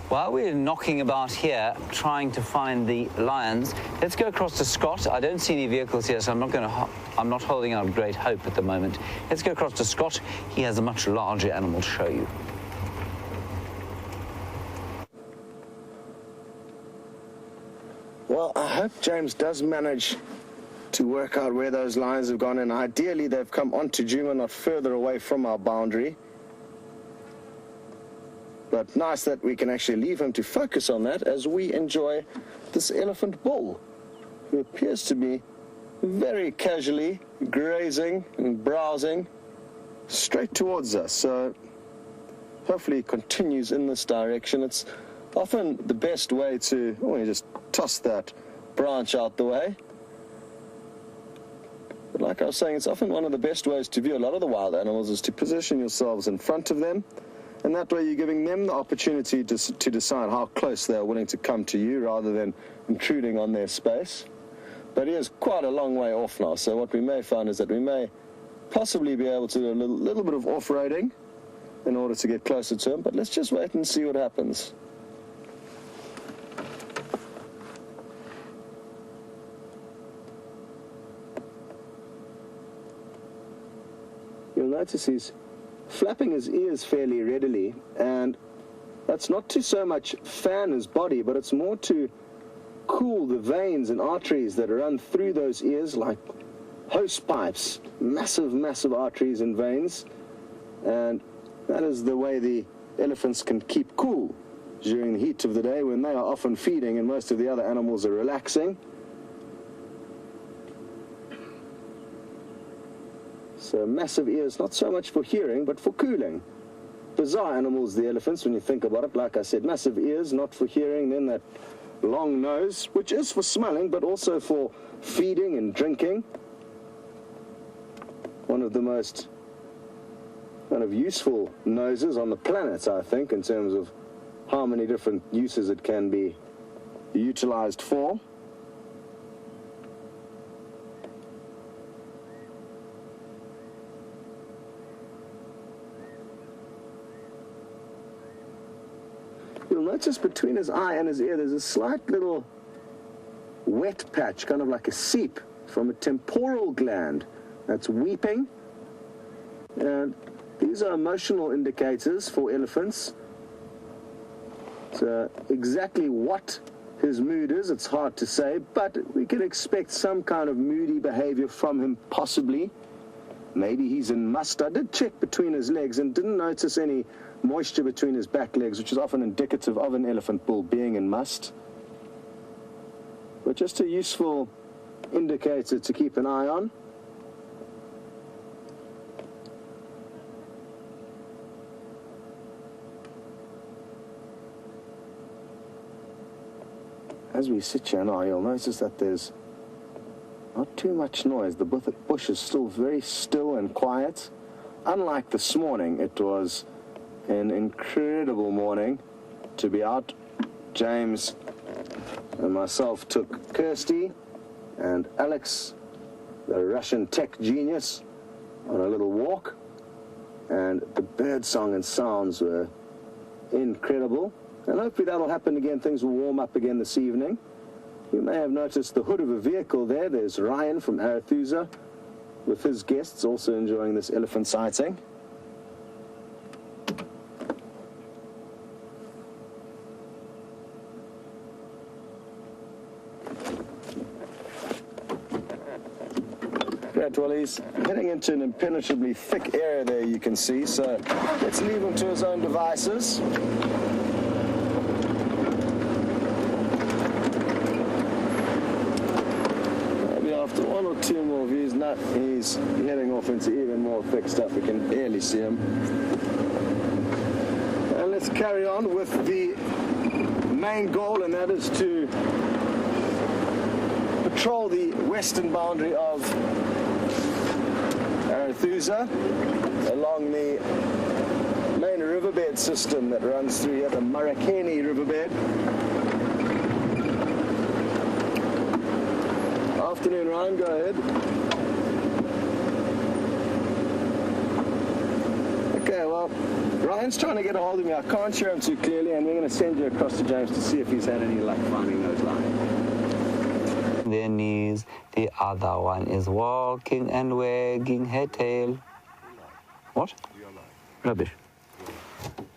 While we're knocking about here, trying to find the lions, let's go across to Scott. I don't see any vehicles here, so I'm not holding out great hope at the moment. Let's go across to Scott. He has a much larger animal to show you. Well, I hope James does manage to work out where those lions have gone, and ideally they've come onto Djuma, not further away from our boundary. But nice that we can actually leave him to focus on that as we enjoy this elephant bull, who appears to be very casually grazing and browsing straight towards us. So hopefully he continues in this direction. It's often the best way to, you just toss that branch out the way. But like I was saying, it's often one of the best ways to view a lot of the wild animals is to position yourselves in front of them. And that way you're giving them the opportunity to decide how close they're willing to come to you rather than intruding on their space. But he is quite a long way off now, so what we may find is that we may possibly be able to do a little bit of off-roading in order to get closer to him, but let's just wait and see what happens. You'll notice he's flapping his ears fairly readily, and that's not to so much fan his body, but it's more to cool the veins and arteries that run through those ears like hose pipes, massive arteries and veins, and that is the way the elephants can keep cool during the heat of the day when they are often feeding and most of the other animals are relaxing. So massive ears, not so much for hearing, but for cooling. Bizarre animals, the elephants, when you think about it. Like I said, massive ears, not for hearing, then that long nose, which is for smelling, but also for feeding and drinking. One of the most kind of useful noses on the planet, I think, in terms of how many different uses it can be utilized for. You'll notice between his eye and his ear there's a slight little wet patch, kind of like a seep from a temporal gland that's weeping. And these are emotional indicators for elephants. So exactly what his mood is, it's hard to say, but we can expect some kind of moody behavior from him, possibly. Maybe he's in must. I did check between his legs and didn't notice any moisture between his back legs, which is often indicative of an elephant bull being in must. But just a useful indicator to keep an eye on. As we sit here now, you'll notice that there's not too much noise. The bush is still very still and quiet. Unlike this morning, it was an incredible morning to be out. James and myself took Kirsty and Alex, the Russian tech genius, on a little walk, and the bird song and sounds were incredible. And hopefully that'll happen again. Things will warm up again this evening. You may have noticed the hood of a vehicle there. There's Ryan from Arethusa with his guests also enjoying this elephant sighting. Great, well, he's heading into an impenetrably thick area there, you can see, so let's leave him to his own devices. Maybe after one or two more views, no, he's heading off into even more thick stuff. We can barely see him. And let's carry on with the main goal, and that is to patrol the western boundary of Arethusa along the main riverbed system that runs through here, the Marakeni riverbed. Afternoon, Ryan, go ahead. Okay, well, Ryan's trying to get a hold of me. I can't hear him too clearly, and we're going to send you across to James to see if he's had any luck finding those lines. Their knees, the other one is walking and wagging her tail. What? Rubbish.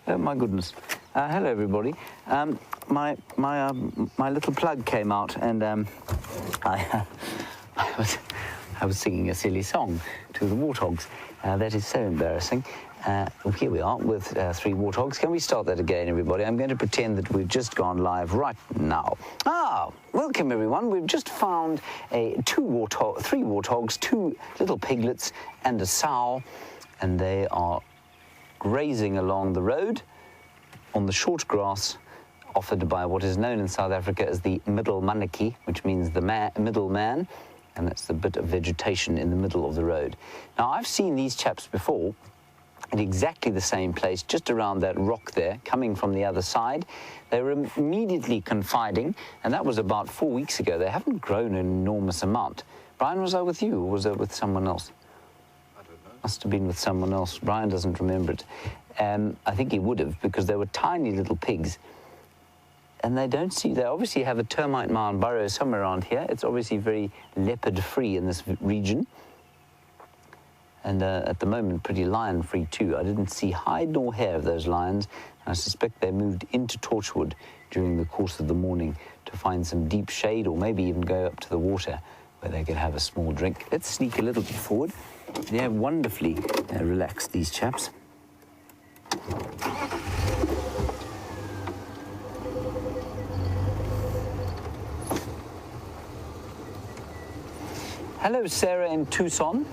Oh my goodness. Hello everybody. My little plug came out, and I was singing a silly song to the warthogs. That is so embarrassing. Here we are with 3 warthogs. Can we start that again, everybody? I'm going to pretend that we've just gone live right now. Welcome everyone. We've just found 3 warthogs, 2 little piglets and a sow, and they are grazing along the road on the short grass offered by what is known in South Africa as the middle manaki, which means the middle man, and that's the bit of vegetation in the middle of the road. Now, I've seen these chaps before in exactly the same place, just around that rock there, coming from the other side. They were immediately confiding, and that was about 4 weeks ago. They haven't grown an enormous amount. Brian, was I with you, or was I with someone else? I don't know. Must have been with someone else. Brian doesn't remember it. I think he would have, because they were tiny little pigs. And they obviously have a termite mound burrow somewhere around here. It's obviously very leopard-free in this region. And at the moment, pretty lion-free too. I didn't see hide nor hair of those lions. And I suspect they moved into Torchwood during the course of the morning to find some deep shade, or maybe even go up to the water where they could have a small drink. Let's sneak a little bit forward. They have wonderfully relaxed, these chaps. Hello, Sarah in Tucson.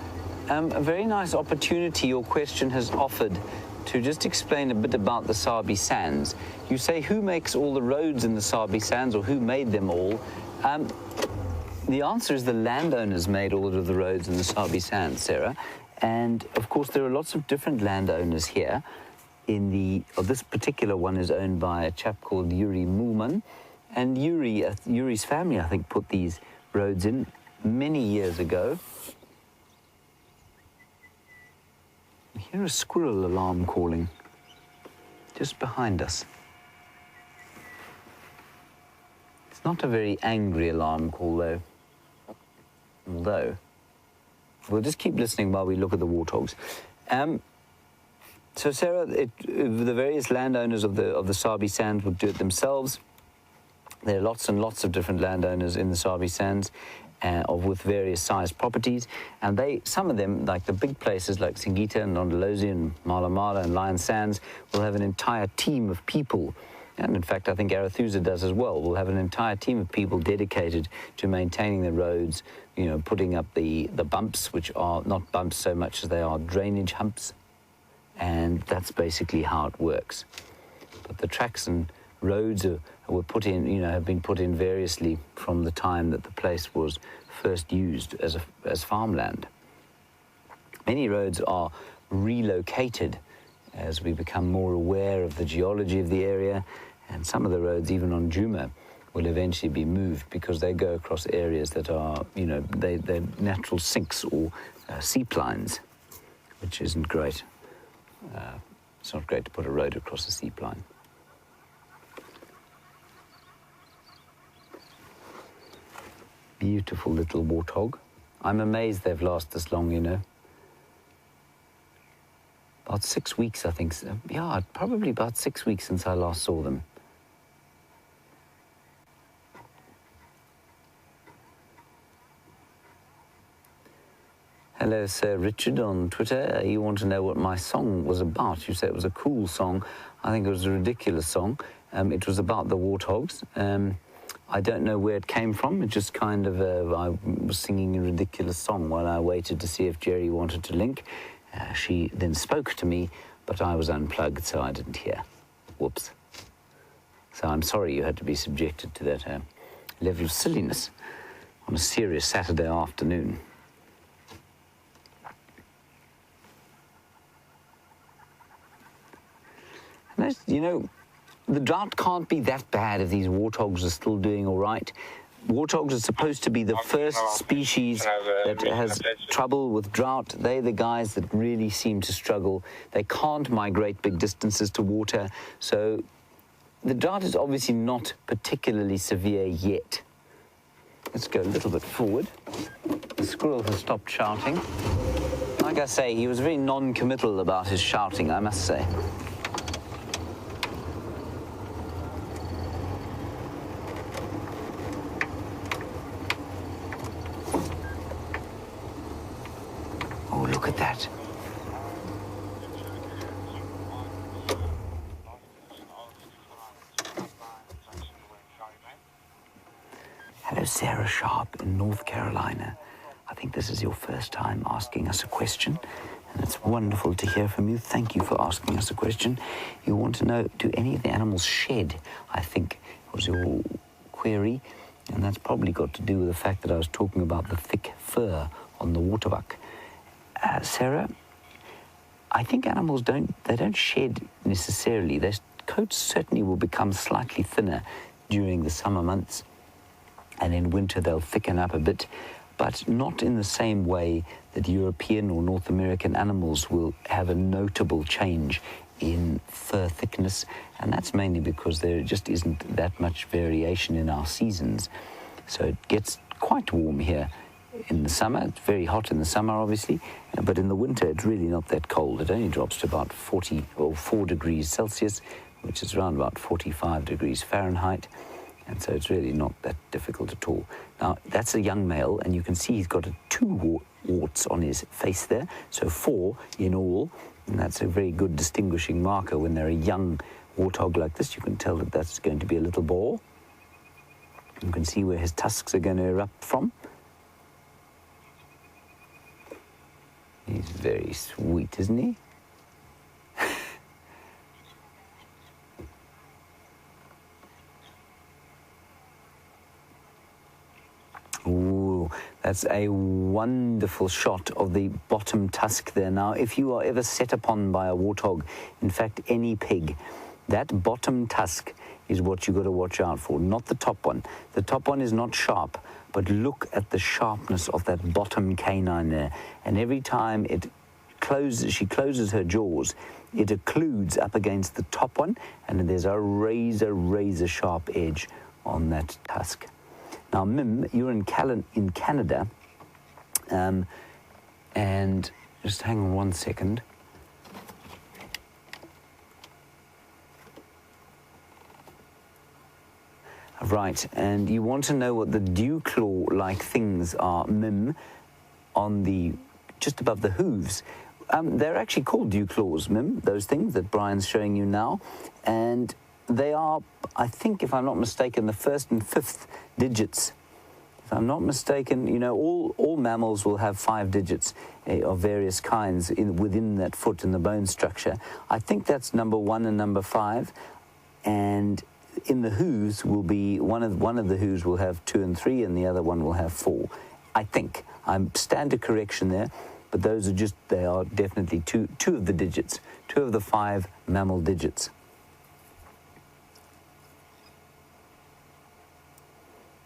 A very nice opportunity your question has offered to just explain a bit about the Sabi Sands. You say, who makes all the roads in the Sabi Sands, or who made them all? The answer is the landowners made all of the roads in the Sabi Sands, Sarah. And of course, there are lots of different landowners here. This particular one is owned by a chap called Yuri Mulman. And Yuri's family, I think, put these roads in many years ago. I hear a squirrel alarm calling just behind us. It's not a very angry alarm call, though. Although, we'll just keep listening while we look at the warthogs. So, Sarah, the various landowners of the Sabi Sands would do it themselves. There are lots and lots of different landowners in the Sabi Sands. With various sized properties, and some of them, like the big places like Singita and Ndolozi and Mala Mala and Lion Sands, will have an entire team of people, and in fact I think Arethusa does as well. We'll have an entire team of people dedicated to maintaining the roads, putting up the bumps, which are not bumps so much as they are drainage humps, and that's basically how it works. But the tracks and roads were put in, have been put in variously from the time that the place was first used as farmland. Many roads are relocated as we become more aware of the geology of the area, and some of the roads, even on Juma, will eventually be moved because they go across areas that are, they're natural sinks or seep lines, which isn't great. It's not great to put a road across a seep line. Beautiful little warthog. I'm amazed they've lasted this long, About 6 weeks, I think. Yeah, probably about 6 weeks since I last saw them. Hello, Sir Richard on Twitter. You want to know what my song was about. You said it was a cool song. I think it was a ridiculous song. It was about the warthogs. I don't know where it came from. It just kind of, I was singing a ridiculous song while I waited to see if Jerry wanted to link. She then spoke to me, but I was unplugged, so I didn't hear. Whoops. So I'm sorry you had to be subjected to that level of silliness on a serious Saturday afternoon. And the drought can't be that bad if these warthogs are still doing all right. Warthogs are supposed to be the first species that has trouble with drought. They're the guys that really seem to struggle. They can't migrate big distances to water. So the drought is obviously not particularly severe yet. Let's go a little bit forward. The squirrel has stopped shouting. Like I say, he was very non-committal about his shouting, I must say. Oh, look at that. Hello, Sarah Sharp in North Carolina. I think this is your first time asking us a question, and it's wonderful to hear from you. Thank you for asking us a question. You want to know, do any of the animals shed? I think was your query, and that's probably got to do with the fact that I was talking about the thick fur on the waterbuck. Sarah, I think animals don't shed necessarily. Their coats certainly will become slightly thinner during the summer months, and in winter they'll thicken up a bit, but not in the same way that European or North American animals will have a notable change in fur thickness, and that's mainly because there just isn't that much variation in our seasons. So it gets quite warm here in the summer. It's very hot in the summer, obviously, but in the winter it's really not that cold. It only drops to about 4 degrees Celsius, which is around about 45 degrees Fahrenheit, and so it's really not that difficult at all. Now, that's a young male, and you can see he's got 2 warts on his face there, so 4 in all, and that's a very good distinguishing marker. When they're a young warthog like this, you can tell that that's going to be a little boar. You can see where his tusks are going to erupt from. He's very sweet, isn't he? Ooh, that's a wonderful shot of the bottom tusk there. Now, if you are ever set upon by a warthog, in fact, any pig, that bottom tusk is what you've got to watch out for, not the top one. The top one is not sharp, but look at the sharpness of that bottom canine there. And every time she closes her jaws, it occludes up against the top one, and there's a razor sharp edge on that tusk. Now, Mim, you're in Canada, and just hang on 1 second. Right, and you want to know what the dew claw-like things are, Mim, on just above the hooves. They're actually called dew claws, Mim, those things that Brian's showing you now, and they are, I think, if I'm not mistaken, the 1st and 5th digits. If I'm not mistaken, all mammals will have 5 digits of various kinds within that foot in the bone structure. I think that's number 1 and number 5, and in the hooves will be one of the hooves will have 2 and 3, and the other one will have 4. I think. I stand to correction there, but those are just, they are definitely two of the digits, 2 of the 5 mammal digits.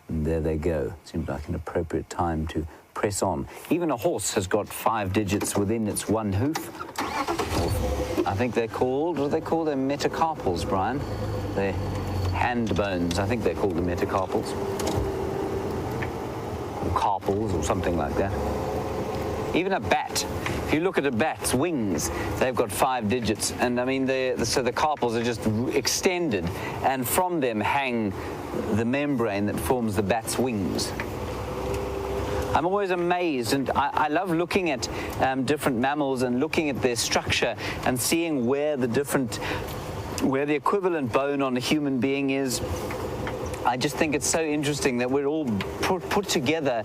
And there they go. Seems like an appropriate time to press on. Even a horse has got 5 digits within its one hoof. I think they're called, what do they call them? Metacarpals, Brian. They're hand bones. I think they're called the metacarpals. Or carpals or something like that. Even a bat. If you look at a bat's wings, they've got 5 digits. And I mean, so the carpals are just extended. And from them hang the membrane that forms the bat's wings. I'm always amazed, and I love looking at different mammals and looking at their structure and seeing where the equivalent bone on a human being is. I just think it's so interesting that we're all put together,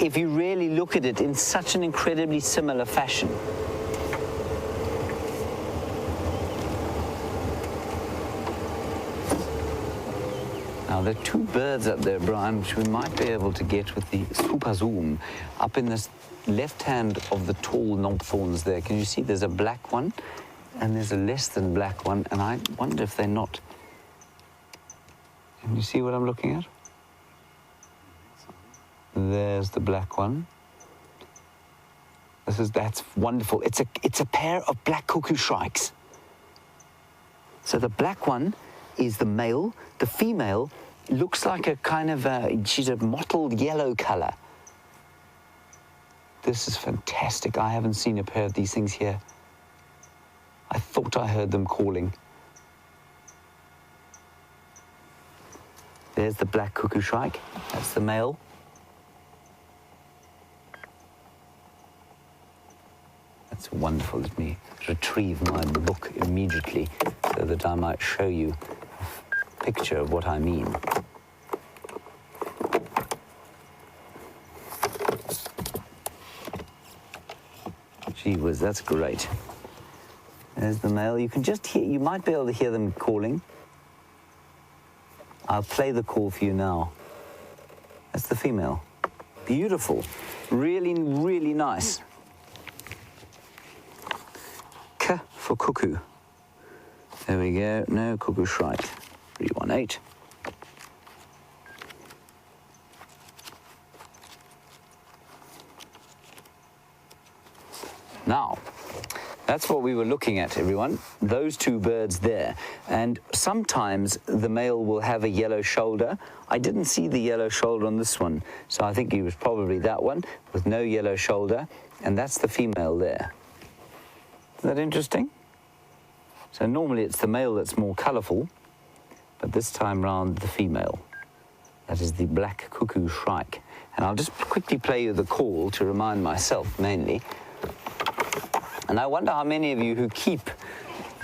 if you really look at it, in such an incredibly similar fashion. Now, there are 2 birds up there, Brian, which we might be able to get with the super zoom. Up in this left hand of the tall knobthorns there, can you see there's a black one and there's a less than black one, and I wonder if they're not. Can you see what I'm looking at? There's the black one. That's wonderful. It's a pair of black cuckoo shrikes. So the black one is the male. The female looks like a kind of she's a mottled yellow color. This is fantastic. I haven't seen a pair of these things here. I thought I heard them calling. There's the black cuckoo shrike. That's the male. That's wonderful. Let me retrieve my book immediately so that I might show you a picture of what I mean. Gee whiz, that's great. There's the male. You can just hear, you might be able to hear them calling. I'll play the call for you now. That's the female. Beautiful. Really, really nice. K for cuckoo. There we go. No, cuckoo shrike. 318. Now, that's what we were looking at, everyone. Those 2 birds there. And sometimes the male will have a yellow shoulder. I didn't see the yellow shoulder on this one, so I think he was probably that one with no yellow shoulder, and that's the female there. Is that interesting? So normally it's the male that's more colorful, but this time round the female. That is the black cuckoo shrike. And I'll just quickly play you the call to remind myself mainly. And I wonder how many of you who keep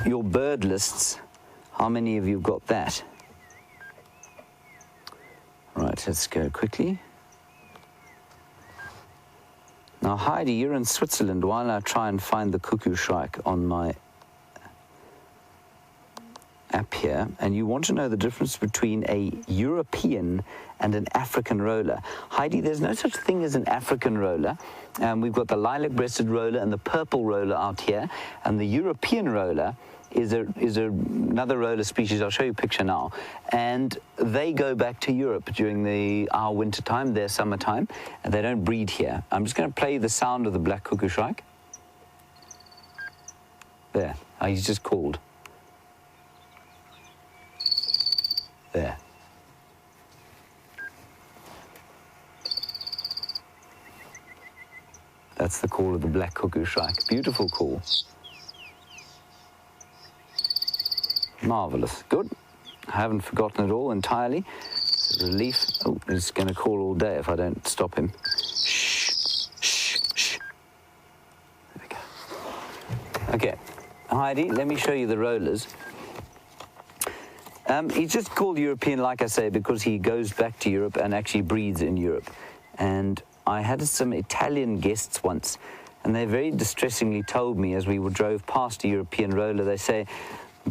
your bird lists, how many of you have got that? Right, let's go quickly. Now, Heidi, you're in Switzerland while I try and find the cuckoo shrike on my app here, and you want to know the difference between a European and an African roller. Heidi, there's no such thing as an African roller. We've got the lilac-breasted roller and the purple roller out here, and the European roller is another roller species. I'll show you a picture now. And they go back to Europe during our winter time, their summertime, and they don't breed here. I'm just going to play the sound of the black cuckoo shrike. There, he's just called. There. That's the call of the black cuckoo shrike. Beautiful call. Marvelous. Good. I haven't forgotten it all entirely. It's a relief. Oh, he's going to call all day if I don't stop him. Shh. Shh. Shh. There we go. Okay. Heidi, let me show you the rollers. He's just called European, like I say, because he goes back to Europe and actually breeds in Europe. And I had some Italian guests once, and they very distressingly told me as we drove past a European roller, they say,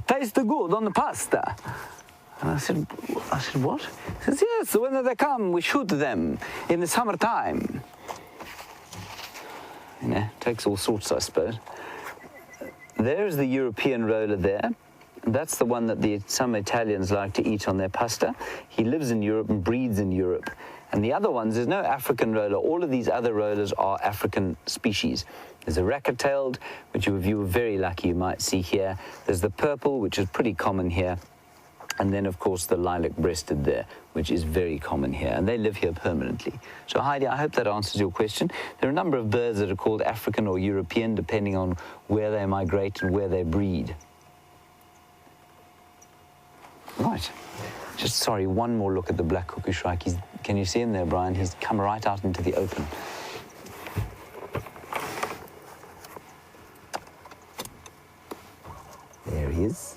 "Taste good on the pasta." And I said, what? He says, yes, when they come, we shoot them in the summertime. You know, takes all sorts, I suppose. There's the European roller there. That's the one that some Italians like to eat on their pasta. He lives in Europe and breeds in Europe. And the other ones, there's no African roller. All of these other rollers are African species. There's a racket-tailed, which if you were very lucky, you might see here. There's the purple, which is pretty common here. And then, of course, the lilac-breasted there, which is very common here. And they live here permanently. So, Heidi, I hope that answers your question. There are a number of birds that are called African or European, depending on where they migrate and where they breed. Right. Just, sorry, one more look at the black cuckoo shrike. Can you see him there, Brian? He's come right out into the open. There he is.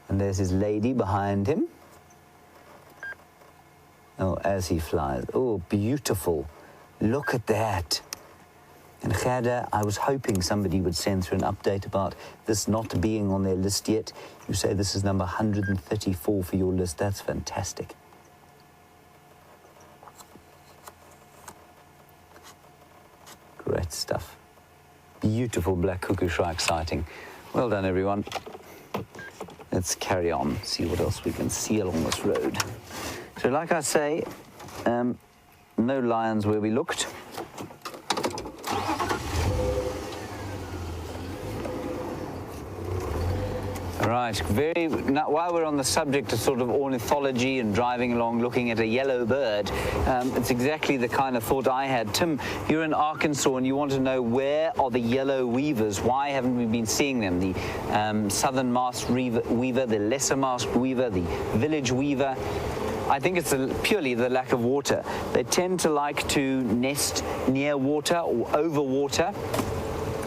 And there's his lady behind him. Oh, as he flies. Oh, beautiful. Look at that. And Gerda, I was hoping somebody would send through an update about this not being on their list yet. You say this is number 134 for your list. That's fantastic. Great stuff. Beautiful black cuckoo shrike sighting. Well done, everyone. Let's carry on, see what else we can see along this road. So like I say, no lions where we looked. Right, while we're on the subject of sort of ornithology and driving along looking at a yellow bird, it's exactly the kind of thought I had. Tim, you're in Arkansas and you want to know where are the yellow weavers? Why haven't we been seeing them? The southern masked weaver, the lesser masked weaver, the village weaver. I think it's purely the lack of water. They tend to like to nest near water or over water.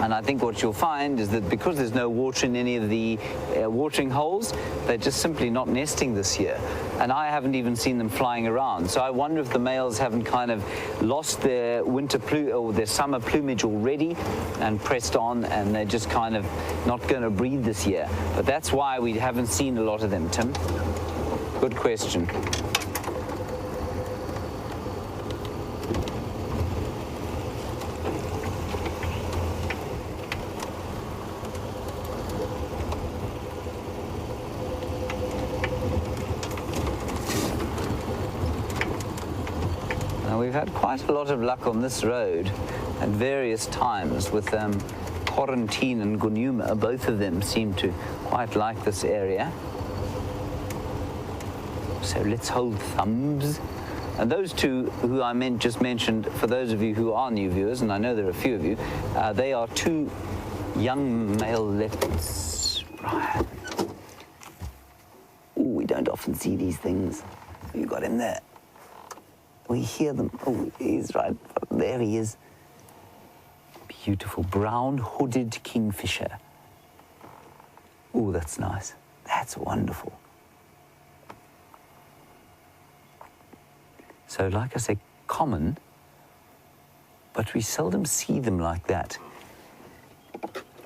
And I think what you'll find is that because there's no water in any of the watering holes, they're just simply not nesting this year. And I haven't even seen them flying around. So I wonder if the males haven't kind of lost their or their summer plumage already and pressed on, and they're just kind of not going to breed this year. But that's why we haven't seen a lot of them, Tim. Good question. We've had quite a lot of luck on this road at various times with Quarantine and Gunuma. Both of them seem to quite like this area. So let's hold thumbs. And those two who I just mentioned, for those of you who are new viewers, and I know there are a few of you, they are two young male leopards. Right. Ooh, we don't often see these things. You got him there. We hear them. Oh, he's right. There he is. Beautiful brown hooded kingfisher. Oh, that's nice. That's wonderful. So, like I say, common, but we seldom see them like that.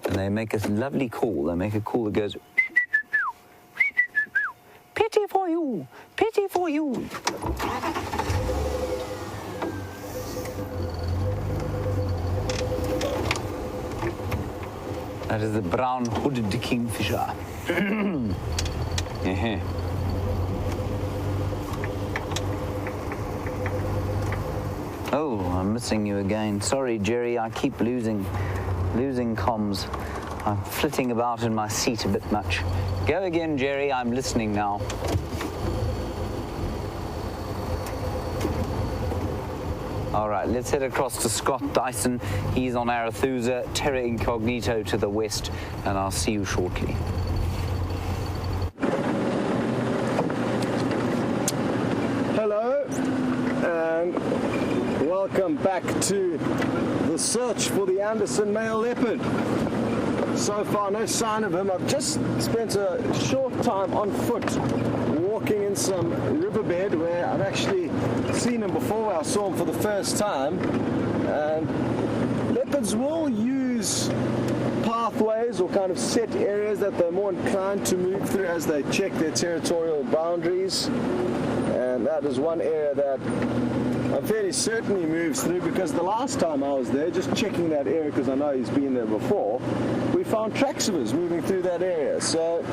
And they make a lovely call. They make a call that goes, pity for you, pity for you. That is the brown hooded kingfisher. Oh, I'm missing you again. Sorry, Jerry, I keep losing comms. I'm flitting about in my seat a bit much. Go again, Jerry, I'm listening now. All right, let's head across to Scott Dyson. He's on Arethusa, Terra Incognito to the west, and I'll see you shortly. Hello, and welcome back to the search for the Anderson male leopard. So far, no sign of him. I've just spent a short time on foot walking in some riverbed where I've actually seen him before. I saw him for the first time. And leopards will use pathways or kind of set areas that they're more inclined to move through as they check their territorial boundaries. And that is one area that I'm fairly certain he moves through, because the last time I was there, just checking that area, because I know he's been there before, we found tracks of his moving through that area. So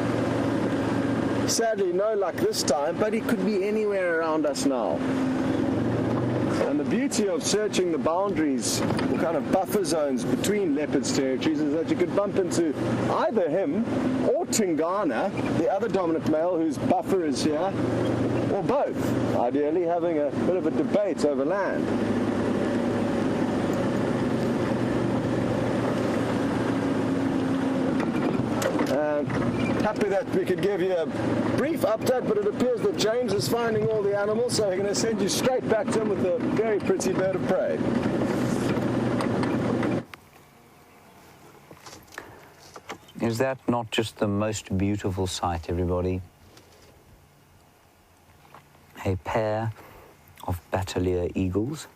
sadly, no luck this time, but he could be anywhere around us now. And the beauty of searching the boundaries, or kind of buffer zones between leopards' territories, is that you could bump into either him or Tingana, the other dominant male whose buffer is here, or both, ideally having a bit of a debate over land. Happy that we could give you a brief update, but it appears that James is finding all the animals, so we're going to send you straight back to him with a very pretty bird of prey. Is that not just the most beautiful sight, everybody? A pair of Battalier eagles.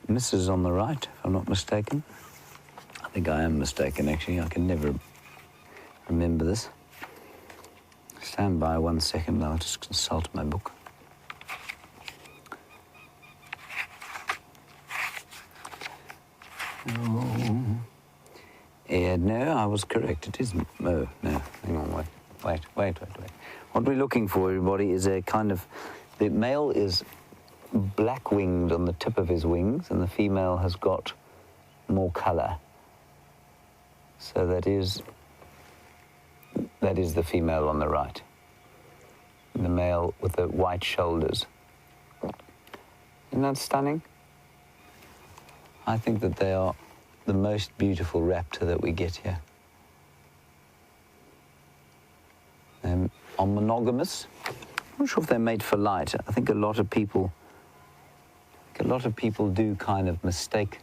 Mrs. on the right, if I'm not mistaken. I think I am mistaken, actually. I can never remember this. Stand by 1 second, I'll just consult my book. Oh. Yeah, no, I was correct. It is no, hang on, wait. What we're looking for, everybody, is a kind of... The male is black-winged on the tip of his wings, and the female has got more colour. So that is the female on the right. And the male with the white shoulders. Isn't that stunning? I think that they are the most beautiful raptor that we get here. Are monogamous. I'm not sure if they're made for light. I think a lot of people do kind of mistake